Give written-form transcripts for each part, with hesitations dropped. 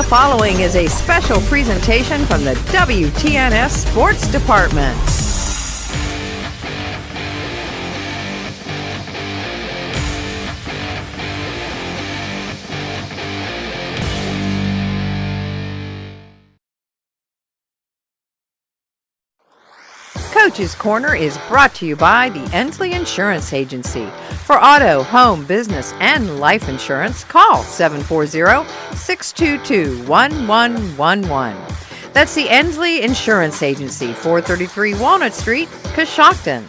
following is a special presentation from the WTNS Sports Department. Coach's Corner is brought to you by the Ensley Insurance Agency. For auto, home, business, and life insurance, call 740-622-1111. That's the Ensley Insurance Agency, 433 Walnut Street, Coshocton.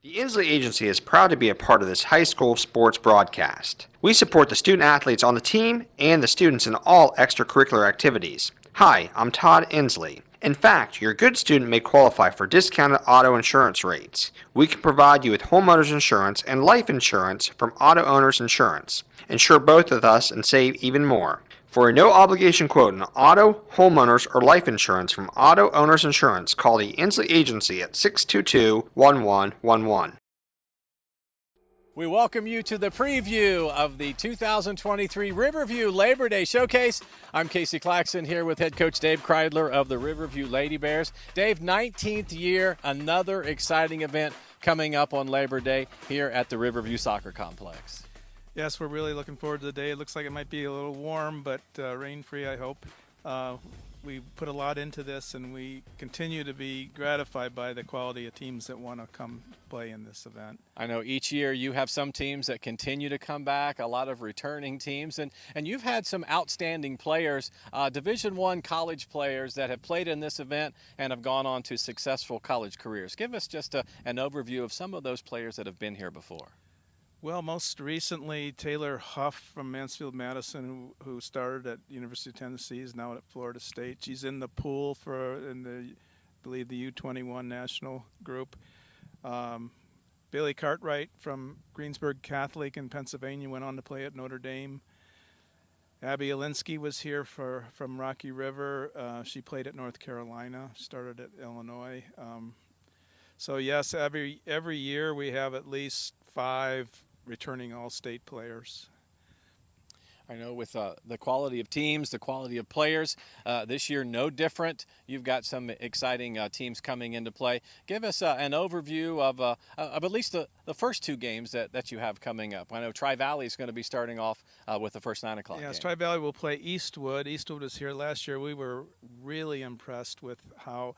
The Ensley Agency is proud to be a part of this high school sports broadcast. We support the student athletes on the team and the students in all extracurricular activities. Hi, I'm Todd Ensley. In fact, your good student may qualify for discounted auto insurance rates. We can provide you with homeowners insurance and life insurance from Auto Owners Insurance. Insure both with us and save even more. For a no-obligation quote on auto, homeowners, or life insurance from Auto Owners Insurance, call the Ensley Agency at 622-1111. We welcome you to the preview of the 2023 Riverview Labor Day Showcase. I'm Casey Claxon here with head coach Dave Kreidler of the Riverview Lady Bears. Dave, 19th year, another exciting event coming up on Labor Day here at the Riverview Soccer Complex. Yes, we're really looking forward to the day. It looks like it might be a little warm, but rain-free, I hope. We put a lot into this, and we continue to be gratified by the quality of teams that want to come play in this event. I know each year you have some teams that continue to come back, a lot of returning teams, and you've had some outstanding players, Division I college players that have played in this event and have gone on to successful college careers. Give us just an overview of some of those players that have been here before. Well, most recently, Taylor Huff from Mansfield-Madison, who started at University of Tennessee, is now at Florida State. She's in the pool in the, I believe, the U21 national group. Bailey Cartwright from Greensburg Catholic in Pennsylvania went on to play at Notre Dame. Abby Alinsky was here from Rocky River. She played at North Carolina, started at Illinois. So yes, every year we have at least 5 returning all-state players. I know with the quality of teams, the quality of players, this year no different. You've got some exciting teams coming into play. Give us an overview of at least the first 2 games that you have coming up. I know Tri-Valley is going to be starting off with the first 9 o'clock Yes, game. Tri-Valley will play Eastwood. Eastwood was here last year. We were really impressed with how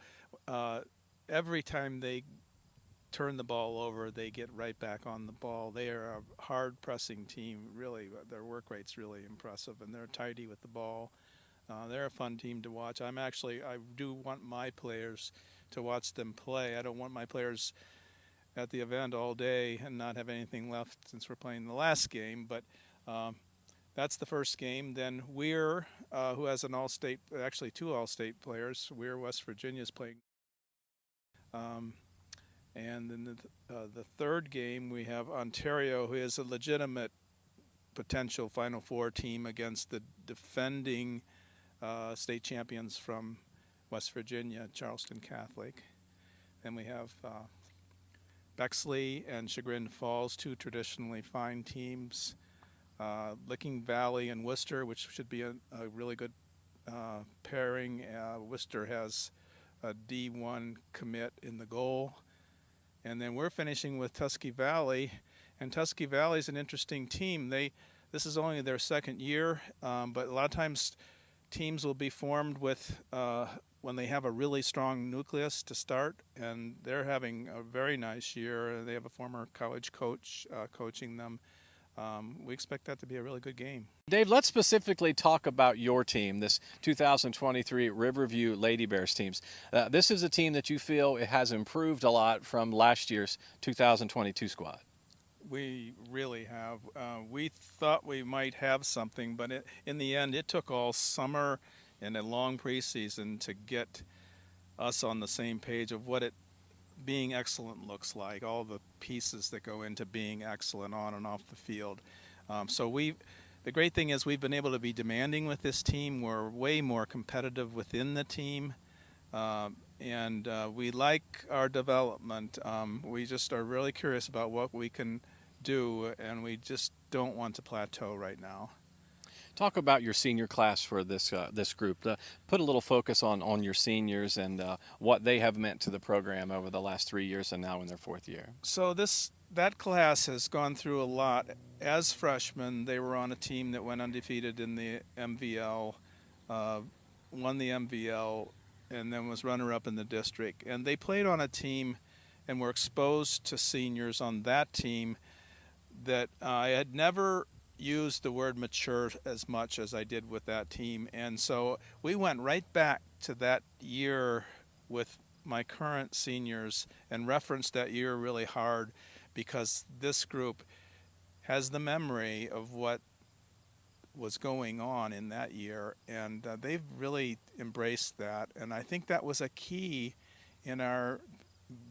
every time they turn the ball over, they get right back on the ball. They are a hard-pressing team, really. Their work rate's really impressive, and they're tidy with the ball. They're a fun team to watch. I do want my players to watch them play. I don't want my players at the event all day and not have anything left since we're playing the last game, but that's the first game. Then Weir, who has an all-state, actually 2 all-state players. Weir, West Virginia, is playing. And then the third game, we have Ontario, who is a legitimate potential Final Four team against the defending state champions from West Virginia, Charleston Catholic. Then we have Bexley and Chagrin Falls, 2 traditionally fine teams. Licking Valley and Worcester, which should be a really good pairing. Worcester has a D1 commit in the goal. And then we're finishing with Tusky Valley, and Tusky Valley is an interesting team. This is only their second year, but a lot of times teams will be formed with when they have a really strong nucleus to start, and they're having a very nice year. They have a former college coach coaching them. We expect that to be a really good game. Dave, let's specifically talk about your team, this 2023 Riverview Lady Bears teams. This is a team that you feel it has improved a lot from last year's 2022 squad. We really have. We thought we might have something, but in the end, it took all summer and a long preseason to get us on the same page of what being excellent looks like, all the pieces that go into being excellent on and off the field. The great thing is we've been able to be demanding with this team. We're way more competitive within the team, and we like our development. We just are really curious about what we can do, and we just don't want to plateau right now. Talk about your senior class for this this group. Put a little focus on your seniors and what they have meant to the program over the last 3 years and now in their 4th year. So that class has gone through a lot. As freshmen, they were on a team that went undefeated in the MVL, won the MVL, and then was runner-up in the district. And they played on a team and were exposed to seniors on that team that I had never used the word mature as much as I did with that team. And so we went right back to that year with my current seniors and referenced that year really hard, because this group has the memory of what was going on in that year, and they've really embraced that. And I think that was a key in our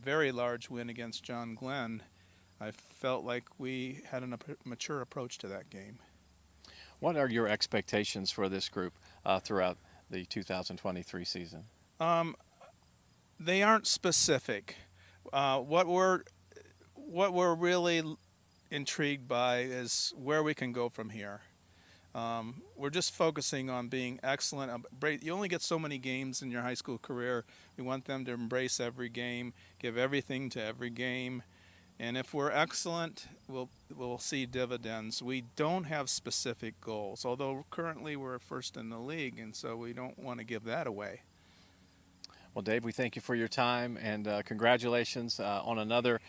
very large win against John Glenn. I felt like we had a mature approach to that game. What are your expectations for this group throughout the 2023 season? They aren't specific. What we're really intrigued by is where we can go from here. We're just focusing on being excellent. You only get so many games in your high school career. We want them to embrace every game, give everything to every game. And if we're excellent, we'll see dividends. We don't have specific goals, although currently we're first in the league, and so we don't want to give that away. Well, Dave, we thank you for your time, and congratulations on another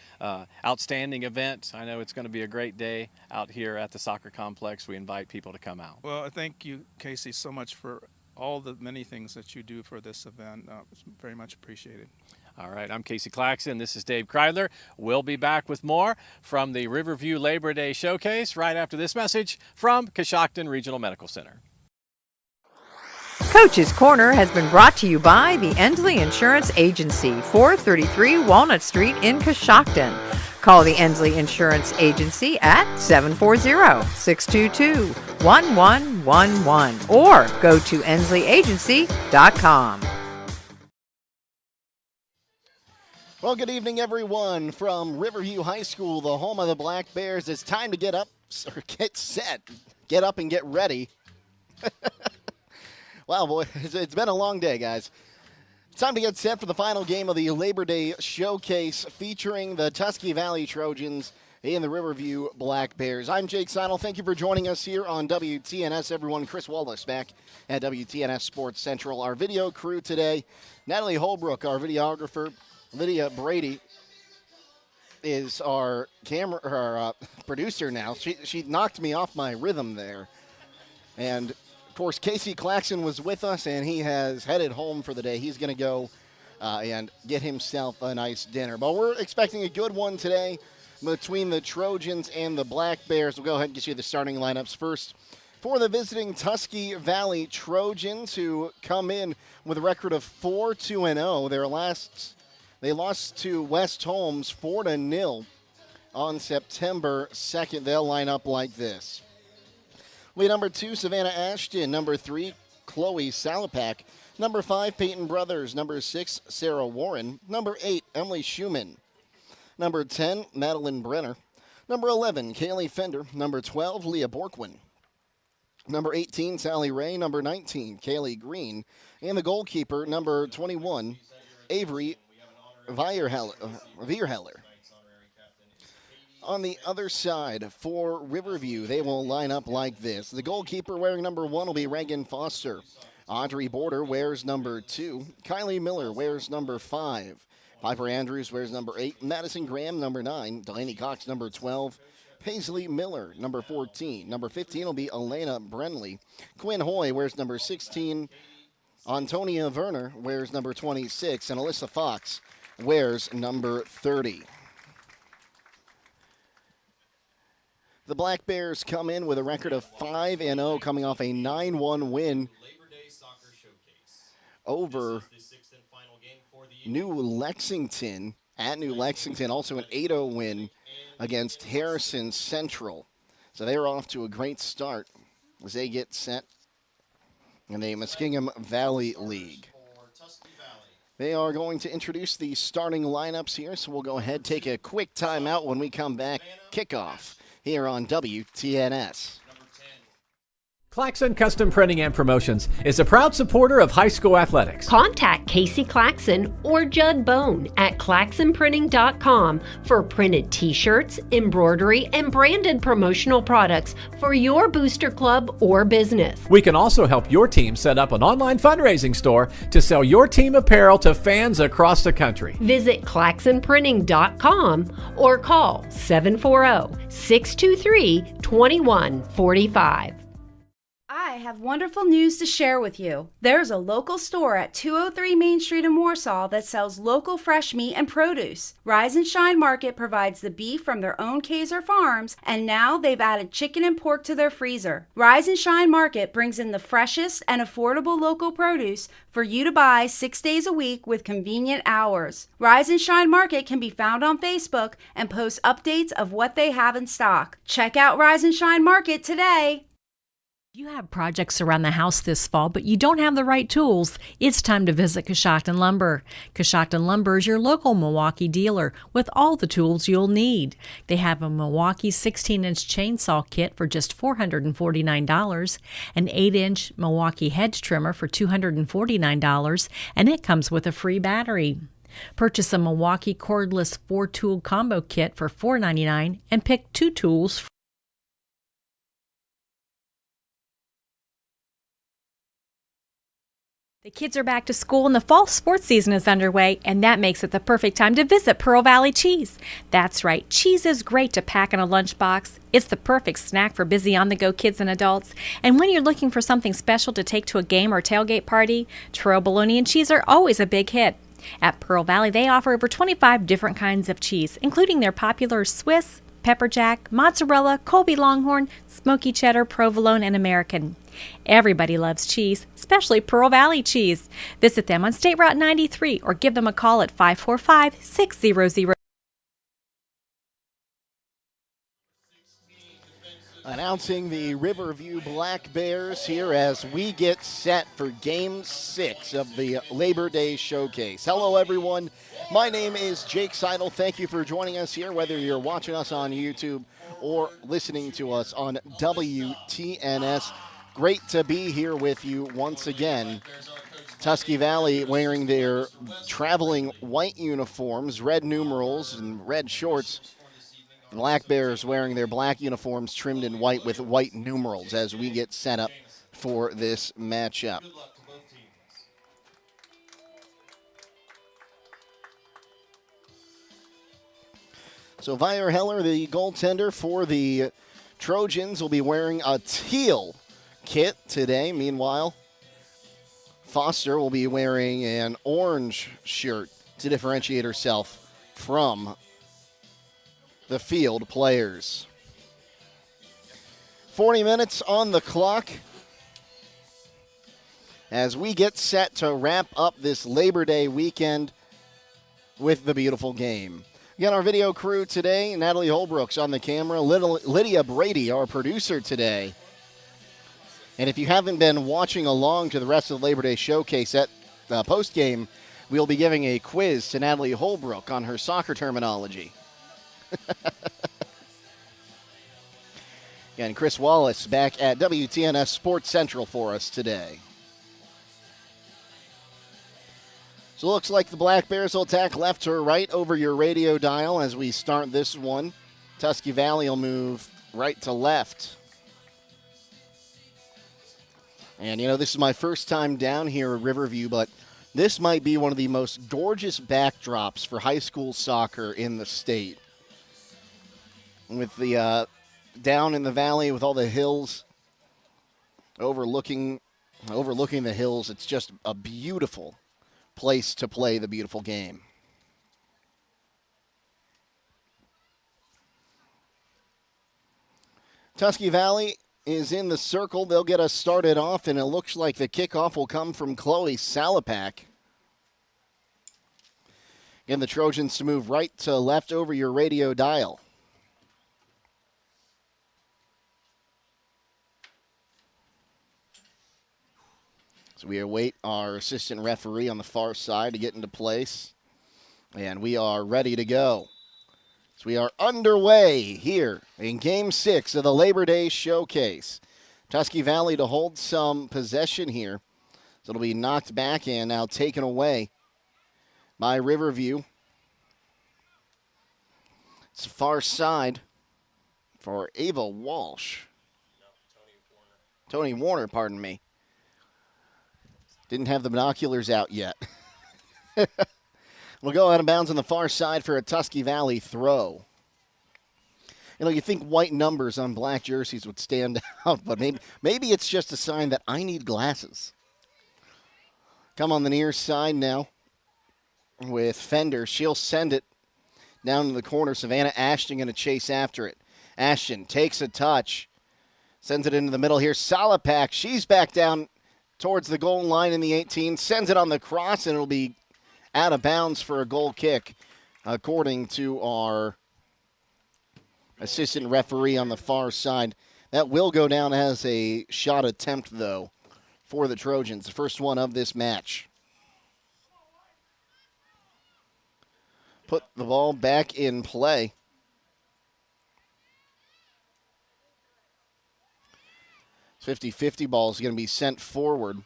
outstanding event. I know it's going to be a great day out here at the soccer complex. We invite people to come out. Well, thank you, Casey, so much for all the many things that you do for this event. It's very much appreciated. All right, I'm Casey Claxon. This is Dave Kreidler. We'll be back with more from the Riverview Labor Day Showcase right after this message from Coshocton Regional Medical Center. Coach's Corner has been brought to you by the Endley Insurance Agency, 433 Walnut Street in Coshocton. Call the Endley Insurance Agency at 740-622-1111 or go to endleyagency.com. Well, good evening, everyone, from Riverview High School, the home of the Black Bears. It's time to get up, or get set, get up and get ready. Wow, boy, it's been a long day, guys. It's time to get set for the final game of the Labor Day Showcase featuring the Tusky Valley Trojans and the Riverview Black Bears. I'm Jake Sidle. Thank you for joining us here on WTNS, everyone. Chris Wallace back at WTNS Sports Central. Our video crew today, Natalie Holbrook, our videographer. Lydia Brady is our producer now. She knocked me off my rhythm there. And, of course, Casey Claxon was with us, and he has headed home for the day. He's going to go and get himself a nice dinner. But we're expecting a good one today between the Trojans and the Black Bears. We'll go ahead and get you the starting lineups first. For the visiting Tusky Valley Trojans, who come in with a record of 4-2-0. They lost to West Holmes 4-0 on September 2nd. They'll line up like this. Lead number 2, Savannah Ashton. Number 3, Chloe Salapak. Number 5, Peyton Brothers. Number 6, Sarah Warren. Number 8, Emily Schumann. Number 10, Madeline Brenner. Number 11, Kaylee Fender. Number 12, Leah Borkwin. Number 18, Sally Ray. Number 19, Kaylee Green. And the goalkeeper, number 21, Avery Vierheller. On the other side, for Riverview, they will line up like this. The goalkeeper wearing number 1 will be Reagan Foster. Audrey Border wears number 2. Kylie Miller wears number 5. Piper Andrews wears number 8. Madison Graham, number 9. Delaney Cox, number 12. Paisley Miller, number 14. Number 15 will be Elena Brenley. Quinn Hoy wears number 16. Antonia Werner wears number 26. And Alyssa Fox wears number 30. The Black Bears come in with a record of 5-0, coming off a 9-1 win over New Lexington, at New Lexington. Also an 8-0 win against Harrison Central. So they're off to a great start as they get set in the Muskingum Valley League. They are going to introduce the starting lineups here, so we'll go ahead, take a quick timeout. When we come back, kickoff here on WTNS. Claxon Custom Printing and Promotions is a proud supporter of high school athletics. Contact Casey Claxon or Judd Bone at claxonprinting.com for printed t-shirts, embroidery, and branded promotional products for your booster club or business. We can also help your team set up an online fundraising store to sell your team apparel to fans across the country. Visit claxonprinting.com or call 740-623-2145. I have wonderful news to share with you. There's a local store at 203 Main Street in Warsaw that sells local fresh meat and produce. Rise and Shine Market provides the beef from their own Kaiser farms, and now they've added chicken and pork to their freezer. Rise and Shine Market brings in the freshest and affordable local produce for you to buy 6 days a week with convenient hours. Rise and Shine Market can be found on Facebook and posts updates of what they have in stock. Check out Rise and Shine Market today. You have projects around the house this fall, but you don't have the right tools. It's time to visit Coshocton Lumber. Coshocton Lumber is your local Milwaukee dealer with all the tools you'll need. They have a Milwaukee 16-inch chainsaw kit for just $449, an 8-inch Milwaukee hedge trimmer for $249, and it comes with a free battery. Purchase a Milwaukee cordless 4-tool combo kit for $499 and pick 2 tools. The kids are back to school and the fall sports season is underway, and that makes it the perfect time to visit Pearl Valley Cheese. That's right, cheese is great to pack in a lunchbox. It's the perfect snack for busy on-the-go kids and adults. And when you're looking for something special to take to a game or tailgate party, Toro bologna and cheese are always a big hit. At Pearl Valley, they offer over 25 different kinds of cheese, including their popular Swiss, pepper jack, mozzarella, Colby Longhorn, smoky cheddar, provolone, and American. Everybody loves cheese, especially Pearl Valley cheese. Visit them on State Route 93 or give them a call at 545-600. Announcing the Riverview Black Bears here as we get set for Game 6 of the Labor Day Showcase. Hello, everyone. My name is Jake Sidle. Thank you for joining us here, whether you're watching us on YouTube or listening to us on WTNS. Great to be here with you once again. Tusky Valley wearing their traveling white uniforms, red numerals, and red shorts. Black Bears wearing their black uniforms trimmed in white with white numerals as we get set up for this matchup. So Vier Heller, the goaltender for the Trojans, will be wearing a teal kit today. Meanwhile, Foster will be wearing an orange shirt to differentiate herself from the field players. 40 minutes on the clock as we get set to wrap up this Labor Day weekend with the beautiful game. Again, our video crew today, Natalie Holbrook's on the camera, Lydia Brady, our producer today. And if you haven't been watching along to the rest of the Labor Day Showcase at post-game, we'll be giving a quiz to Natalie Holbrook on her soccer terminology. Again, Chris Wallace back at WTNS Sports Central for us today. So it looks like the Black Bears will attack left or right over your radio dial as we start this one. Tusky Valley will move right to left. And, you know, this is my first time down here at Riverview, but this might be one of the most gorgeous backdrops for high school soccer in the state. With the down in the valley with all the hills overlooking the hills, it's just a beautiful place to play the beautiful game. Tusky Valley is in the circle. They'll get us started off, and it looks like the kickoff will come from Chloe Salapak. Again, the Trojans to move right to left over your radio dial. So we await our assistant referee on the far side to get into place. And we are ready to go. So we are underway here in Game 6 of the Labor Day Showcase. Tusky Valley to hold some possession here. So it'll be knocked back and now taken away by Riverview. It's far side for Ava Walsh. Tony Warner, pardon me. Didn't have the binoculars out yet. We'll go out of bounds on the far side for a Tusky Valley throw. You know, you think white numbers on black jerseys would stand out, but maybe it's just a sign that I need glasses. Come on the near side now with Fender. She'll send it down to the corner. Savannah Ashton going to chase after it. Ashton takes a touch. Sends it into the middle here. Salapak, she's back down towards the goal line in the 18. Sends it on the cross, and it'll be out of bounds for a goal kick, according to our assistant referee on the far side. That will go down as a shot attempt, though, for the Trojans. The first one of this match. Put the ball back in play. This 50-50 ball is going to be sent forward.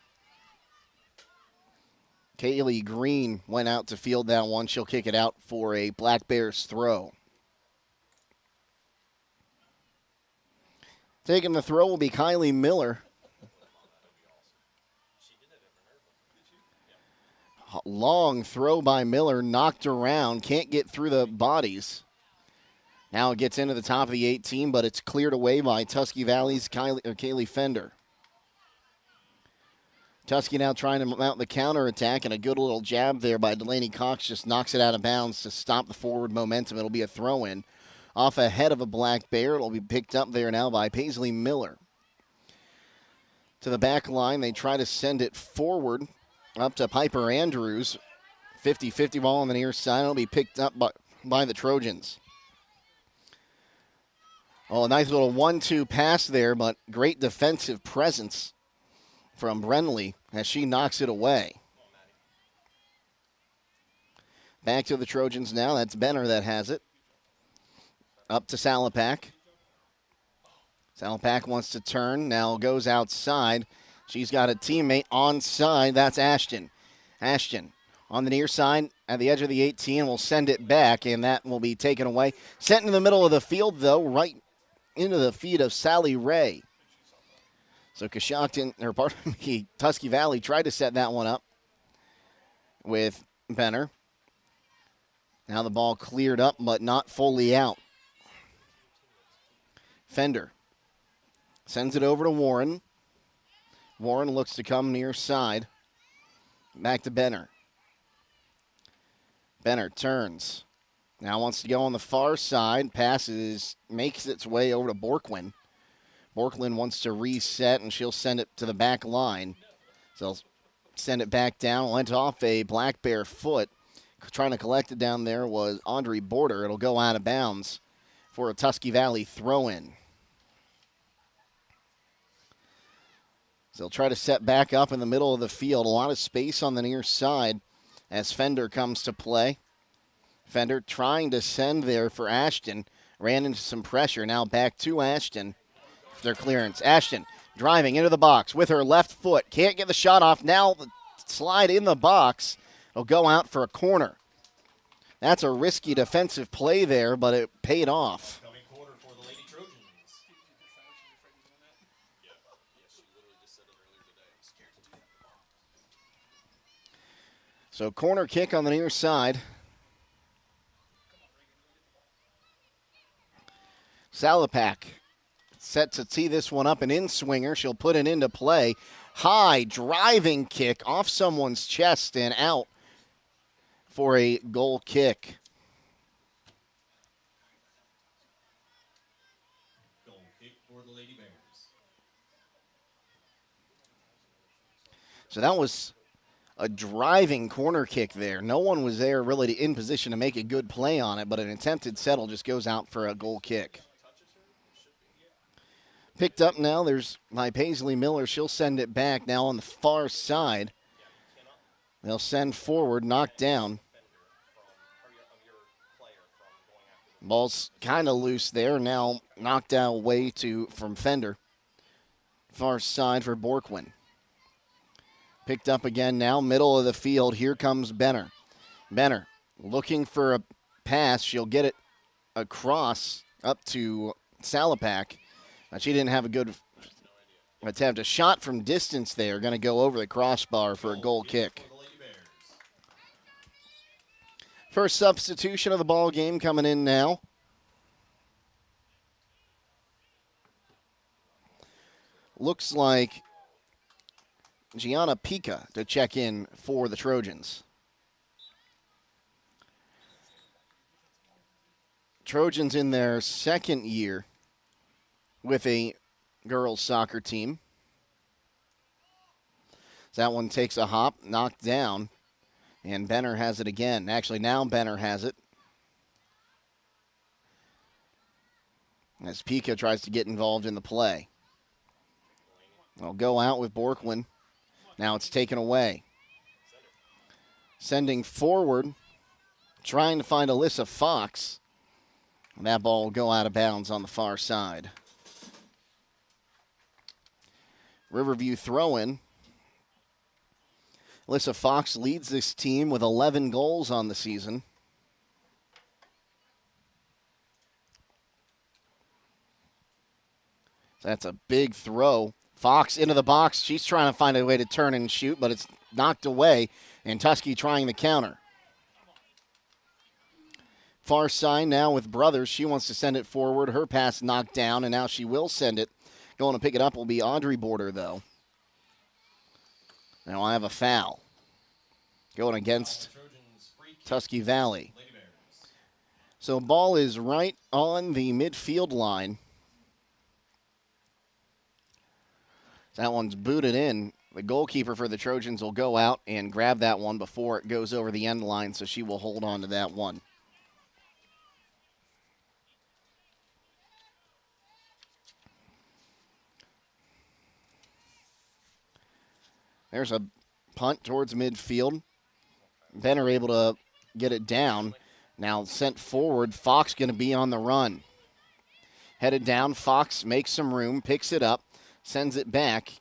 Kaylee Green went out to field that one. She'll kick it out for a Black Bears throw. Taking the throw will be Kylie Miller. Long throw by Miller, knocked around, can't get through the bodies. Now it gets into the top of the 18, but it's cleared away by Tusky Valley's Kaylee Fender. Tusky now trying to mount the counterattack, and a good little jab there by Delaney Cox just knocks it out of bounds to stop the forward momentum. It'll be a throw-in off ahead of a Black Bear. It'll be picked up there now by Paisley Miller. To the back line, they try to send it forward up to Piper Andrews. 50-50 ball on the near side. It'll be picked up by the Trojans. Oh, a nice little 1-2 pass there, but great defensive presence from Brenly as she knocks it away. Back to the Trojans now. That's Benner that has it. Up to Salapak. Salapak wants to turn. Now goes outside. She's got a teammate onside. That's Ashton. Ashton on the near side at the edge of the 18 will send it back, and that will be taken away. Sent in the middle of the field, though, right into the feet of Sally Ray. So Coshocton, or pardon me, Tusky Valley tried to set that one up with Benner. Now the ball cleared up, but not fully out. Fender sends it over to Warren. Warren looks to come near side. Back to Benner. Benner turns. Now wants to go on the far side. Passes, makes its way over to Borkwin. Borklin wants to reset, and she'll send it to the back line. So they'll send it back down. Went off a Black Bear foot. Trying to collect it down there was Audrey Border. It'll go out of bounds for a Tusky Valley throw-in. So they'll try to set back up in the middle of the field. A lot of space on the near side as Fender comes to play. Fender trying to send there for Ashton. Ran into some pressure. Now back to Ashton for their clearance. Ashton driving into the box with her left foot. Can't get the shot off. Now the slide in the box. It'll go out for a corner. That's a risky defensive play there, but it paid off. So corner kick on the near side. Salapak set to tee this one up, an in-swinger. She'll put it into play. High driving kick off someone's chest and out for a goal kick. Goal kick for the Lady Bears. So that was a driving corner kick there. No one was there really in position to make a good play on it, but an attempted settle just goes out for a goal kick. Picked up now, there's by Paisley Miller. She'll send it back now on the far side. They'll send forward, knocked down. Ball's kind of loose there. Now knocked out away from Fender. far side for Borkwin. Picked up again now, middle of the field. Here comes Benner. Benner looking for a pass. She'll get it across up to Salapak. She didn't have a good attempt. A shot from distance there. Going to go over the crossbar for a goal kick. First substitution of the ball game coming in now. Looks like Gianna Pica to check in for the Trojans. Trojans in their second year with a girls soccer team. That one takes a hop, knocked down, and Benner has it again. Actually, now Benner has it. As Pica tries to get involved in the play. They'll go out with Borkwin. Now it's taken away. Sending forward, trying to find Alyssa Fox. And that ball will go out of bounds on the far side. Riverview throw-in. Alyssa Fox leads this team with 11 goals on the season. That's a big throw. Fox into the box. She's trying to find a way to turn and shoot, but it's knocked away. And Tusky trying the counter. Far side now with Brothers. She wants to send it forward. Her pass knocked down, and now she will send it. Going to pick it up will be Audrey Border, though. Now I have a foul. Going against Tusky Valley. So ball is right on the midfield line. That one's booted in. The goalkeeper for the Trojans will go out and grab that one before it goes over the end line, so she will hold on to that one. There's a punt towards midfield. Benner able to get it down. Now sent forward. Fox going to be on the run. Headed down. Fox makes some room, picks it up. Sends it back.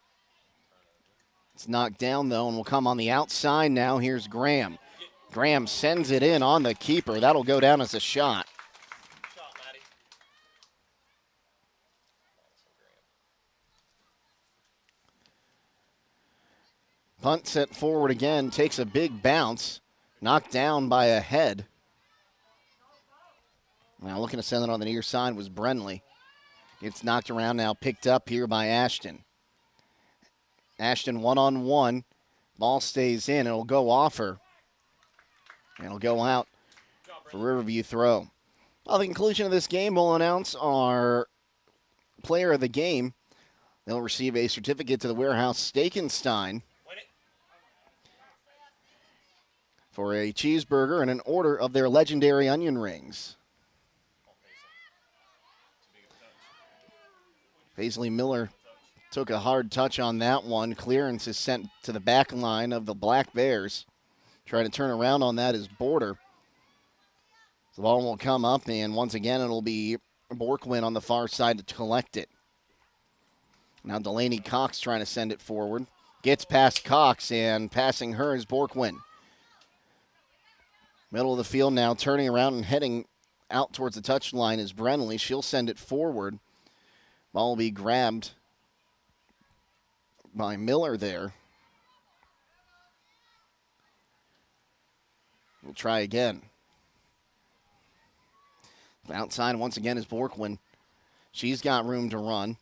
It's knocked down, though, and will come on the outside now. Here's Graham. Graham sends it in on the keeper. That'll go down as a shot. Punt set forward again. Takes a big bounce. Knocked down by a head. Now looking to send it on the near side was Brenley. It's knocked around now, picked up here by Ashton. Ashton one-on-one. Ball stays in. It'll go off her. And it'll go out for Riverview throw. Well, the conclusion of this game will announce our player of the game. They'll receive a certificate to the warehouse Steakenstein for a cheeseburger and an order of their legendary onion rings. Paisley Miller took a hard touch on that one. Clearance is sent to the back line of the Black Bears. Trying to turn around on that is Border. The ball will come up, and once again it'll be Borkwin on the far side to collect it. Now Delaney Cox trying to send it forward. Gets past Cox, and passing her is Borkwin. Middle of the field now, turning around and heading out towards the touchline is Brenley. She'll send it forward. Ball will be grabbed by Miller there. We'll try again. Outside once again is Borkwin. She's got room to run.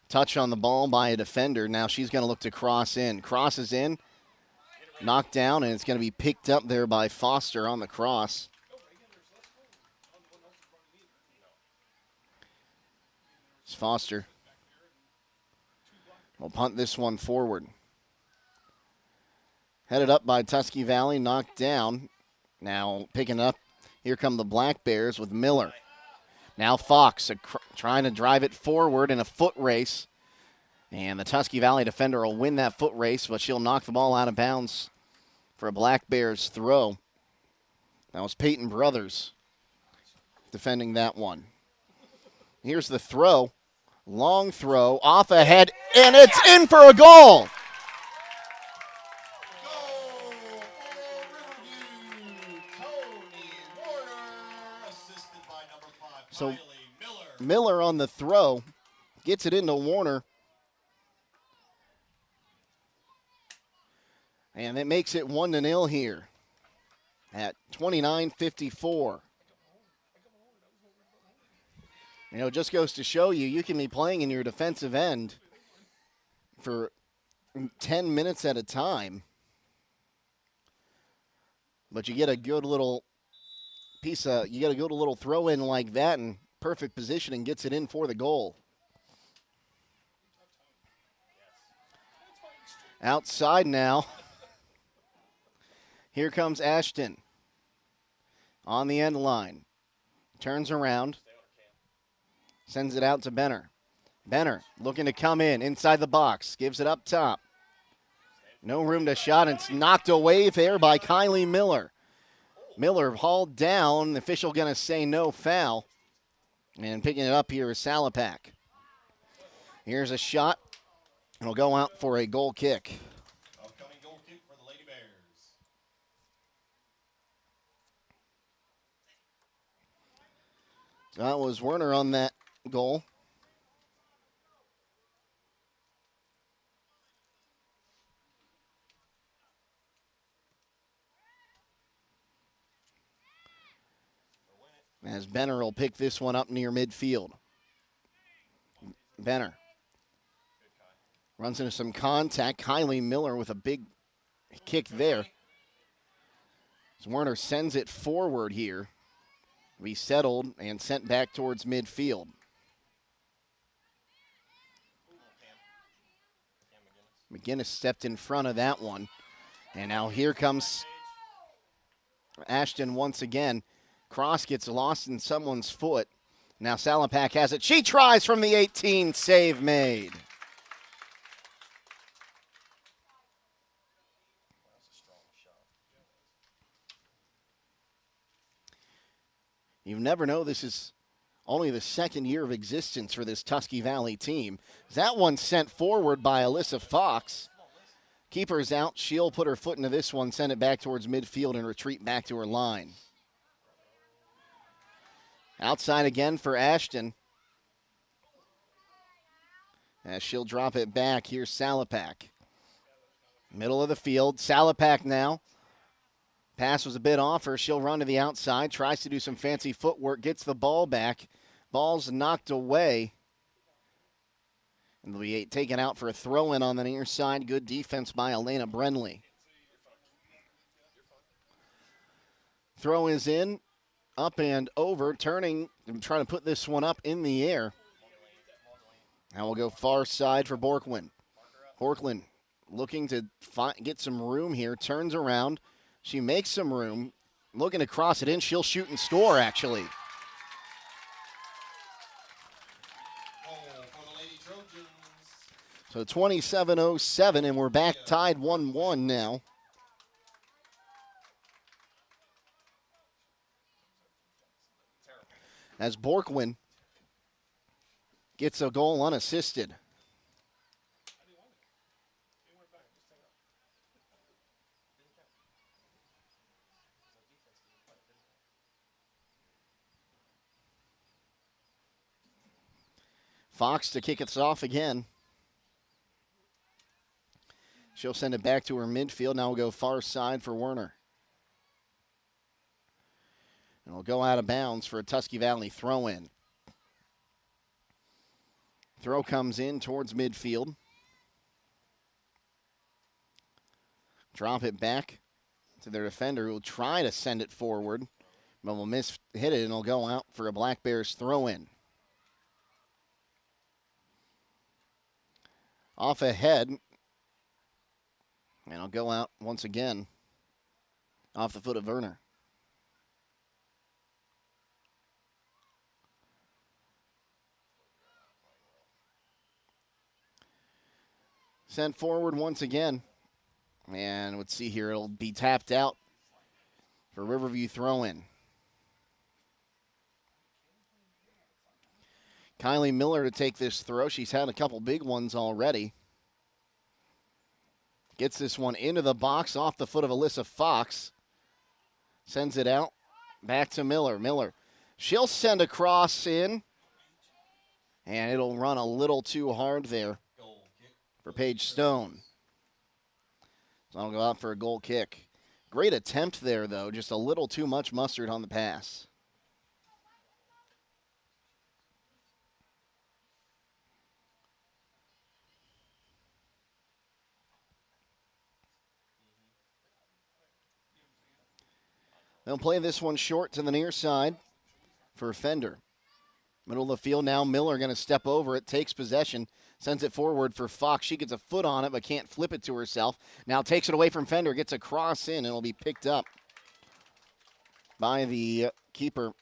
Touch on the ball by a defender. Now she's going to look to cross in. Crosses in. Knocked down, and it's going to be picked up there by Foster on the cross. It's Foster. We'll punt this one forward. Headed up by Tusky Valley, knocked down. Now picking up. Here come the Black Bears with Miller. Now Fox trying to drive it forward in a foot race. And the Tusky Valley defender will win that foot race, but she'll knock the ball out of bounds for a Black Bears throw. That was Peyton Brothers defending that one. Here's the throw Long throw, off ahead, and it's in for a goal. So Miller on the throw gets it into Warner. And it makes it 1-0 here at 29:54. You know, it just goes to show you can be playing in your defensive end for 10 minutes at a time. But you get a good little little throw in like that and perfect position and gets it in for the goal. Outside now. Here comes Ashton on the end line. Turns around. Sends it out to Benner. Benner looking to come inside the box. Gives it up top. No room to shot. It's knocked away there by Kylie Miller. Miller hauled down. The official going to say no foul. And picking it up here is Salapak. Here's a shot. It'll go out for a goal kick. Upcoming goal kick for the Lady Bears. So that was Werner on that goal. As Benner will pick this one up near midfield. Benner runs into some contact. Kylie Miller with a big kick there. As Werner sends it forward here. We settled and sent back towards midfield. McGinnis stepped in front of that one. And now here comes Ashton once again. Cross gets lost in someone's foot. Now Salapak has it. She tries from the 18. Save made. You never know. This is only the second year of existence for this Tusky Valley team. That one sent forward by Alyssa Fox. Keeper's out. She'll put her foot into this one, send it back towards midfield, and retreat back to her line. Outside again for Ashton. As she'll drop it back, here's Salapak. Middle of the field, Salapak now. Pass was a bit off her. She'll run to the outside, tries to do some fancy footwork, gets the ball back. Ball's knocked away. And will be taken out for a throw-in on the near side. Good defense by Elena Brenley. Throw is in. Up and over, turning and trying to put this one up in the air. Now we'll go far side for Borkwin. Borkwin looking to get some room here, turns around. She makes some room, looking to cross it in. She'll shoot and score, actually. So 27:07, and we're back tied 1-1 now. As Borkwin gets a goal unassisted. Fox to kick us off again. She'll send it back to her midfield. Now we'll go far side for Werner. And it'll go out of bounds for a Tusky Valley throw-in. Throw comes in towards midfield. Drop it back to their defender who will try to send it forward, but will hit it, and it'll go out for a Black Bears throw-in. Off ahead, and it'll go out once again off the foot of Werner. Sent forward once again. And let's see here, it'll be tapped out for Riverview throw-in. Kylie Miller to take this throw. She's had a couple big ones already. Gets this one into the box off the foot of Alyssa Fox. Sends it out. Back to Miller. Miller. She'll send a cross in. And it'll run a little too hard there for Paige Stone. So I'll go out for a goal kick. Great attempt there, though. Just a little too much mustard on the pass. They'll play this one short to the near side for Fender. Middle of the field now. Miller going to step over it, takes possession, sends it forward for Fox. She gets a foot on it but can't flip it to herself. Now takes it away from Fender, gets a cross in, and it'll be picked up by the keeper,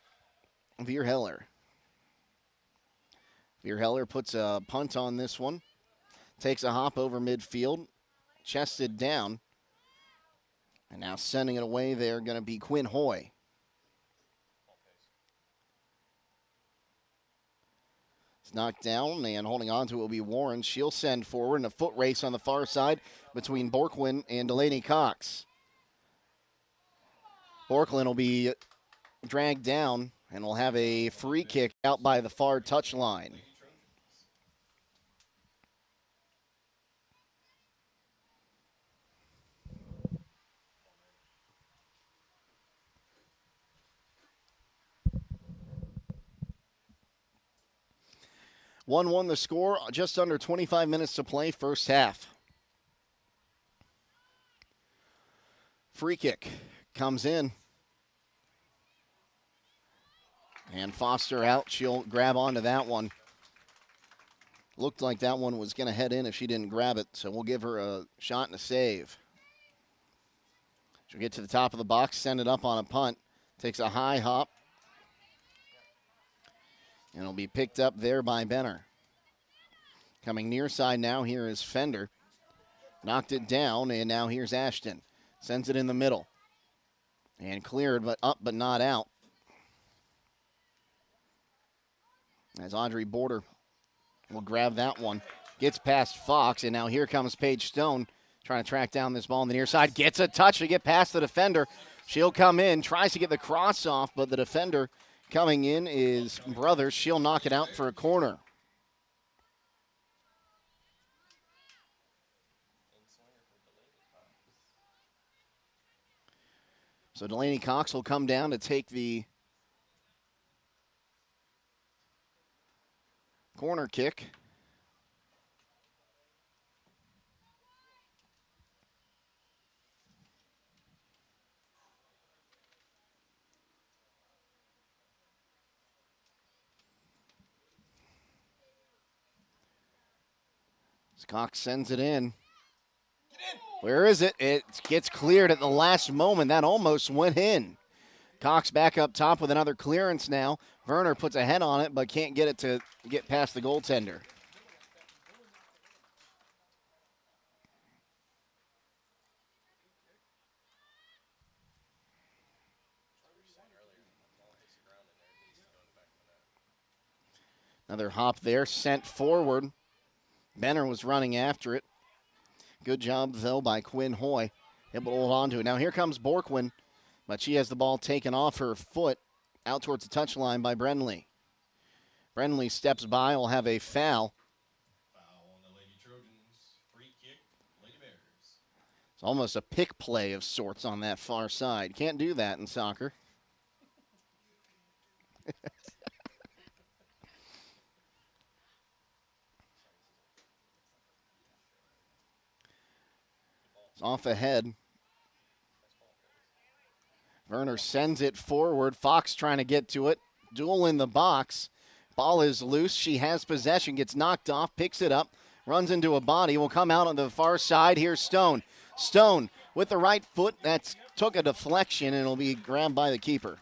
Veer Heller. Veer Heller puts a punt on this one, takes a hop over midfield, chested down. And now sending it away there, going to be Quinn Hoy. It's knocked down, and holding on to it will be Warren. She'll send forward in a foot race on the far side between Borkwin and Delaney Cox. Borklin will be dragged down, and will have a free kick out by the far touchline. One the score, just under 25 minutes to play, first half. Free kick comes in. And Foster out. She'll grab onto that one. Looked like that one was going to head in if she didn't grab it, so we'll give her a shot and a save. She'll get to the top of the box, send it up on a punt. Takes a high hop. And it'll be picked up there by Benner. Coming near side now, here is Fender. Knocked it down, and now here's Ashton. Sends it in the middle. And cleared, but up but not out. As Audrey Border will grab that one. Gets past Fox, and now here comes Paige Stone trying to track down this ball on the near side. Gets a touch to get past the defender. She'll come in, tries to get the cross off, but the defender coming in is Brothers. She'll knock it out for a corner. So Delaney Cox will come down to take the corner kick. Cox sends it in. Where is it? It gets cleared at the last moment. That almost went in. Cox back up top with another clearance now. Werner puts a head on it, but can't get it to get past the goaltender. Another hop there, sent forward. Benner was running after it. Good job, though, by Quinn Hoy. Able to hold on to it. Now here comes Borkwin, but she has the ball taken off her foot out towards the touchline by Brenly. Brenly steps by, will have a foul. Foul on the Lady Trojans. Free kick, Lady Bears. It's almost a pick play of sorts on that far side. Can't do that in soccer. It's off ahead. Werner sends it forward. Fox trying to get to it. Duel in the box. Ball is loose. She has possession. Gets knocked off. Picks it up. Runs into a body. Will come out on the far side. Here's Stone. Stone with the right foot. That's took a deflection and it'll be grabbed by the keeper.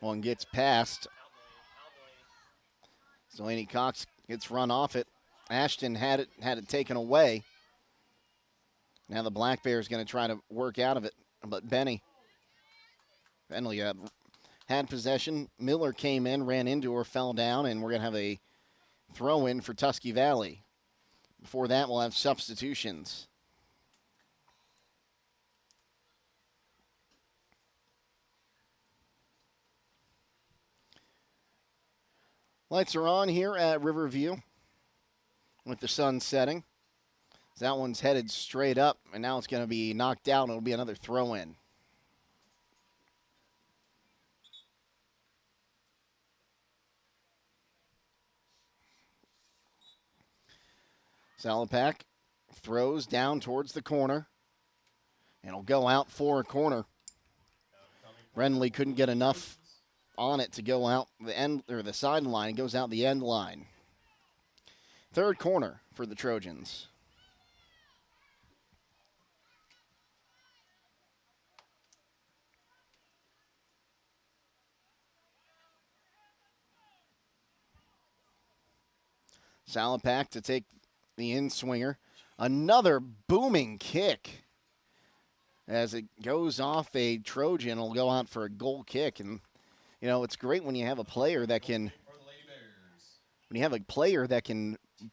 One gets past. Delaney Cox gets run off it. Ashton had it taken away. Now the Black Bears going to try to work out of it, but Bentley had possession. Miller came in, ran into her, fell down, and we're going to have a throw-in for Tusky Valley. Before that, we'll have substitutions. Lights are on here at Riverview with the sun setting. That one's headed straight up, and now it's going to be knocked out, and it'll be another throw-in. Salapak throws down towards the corner, and it'll go out for a corner. Renly couldn't get enough on it to go out the end or the sideline. It goes out the end line. Third corner for the Trojans. Salapak to take the in-swinger. Another booming kick. As it goes off a Trojan, it'll go out for a goal kick. And, you know, it's great when you have a player that can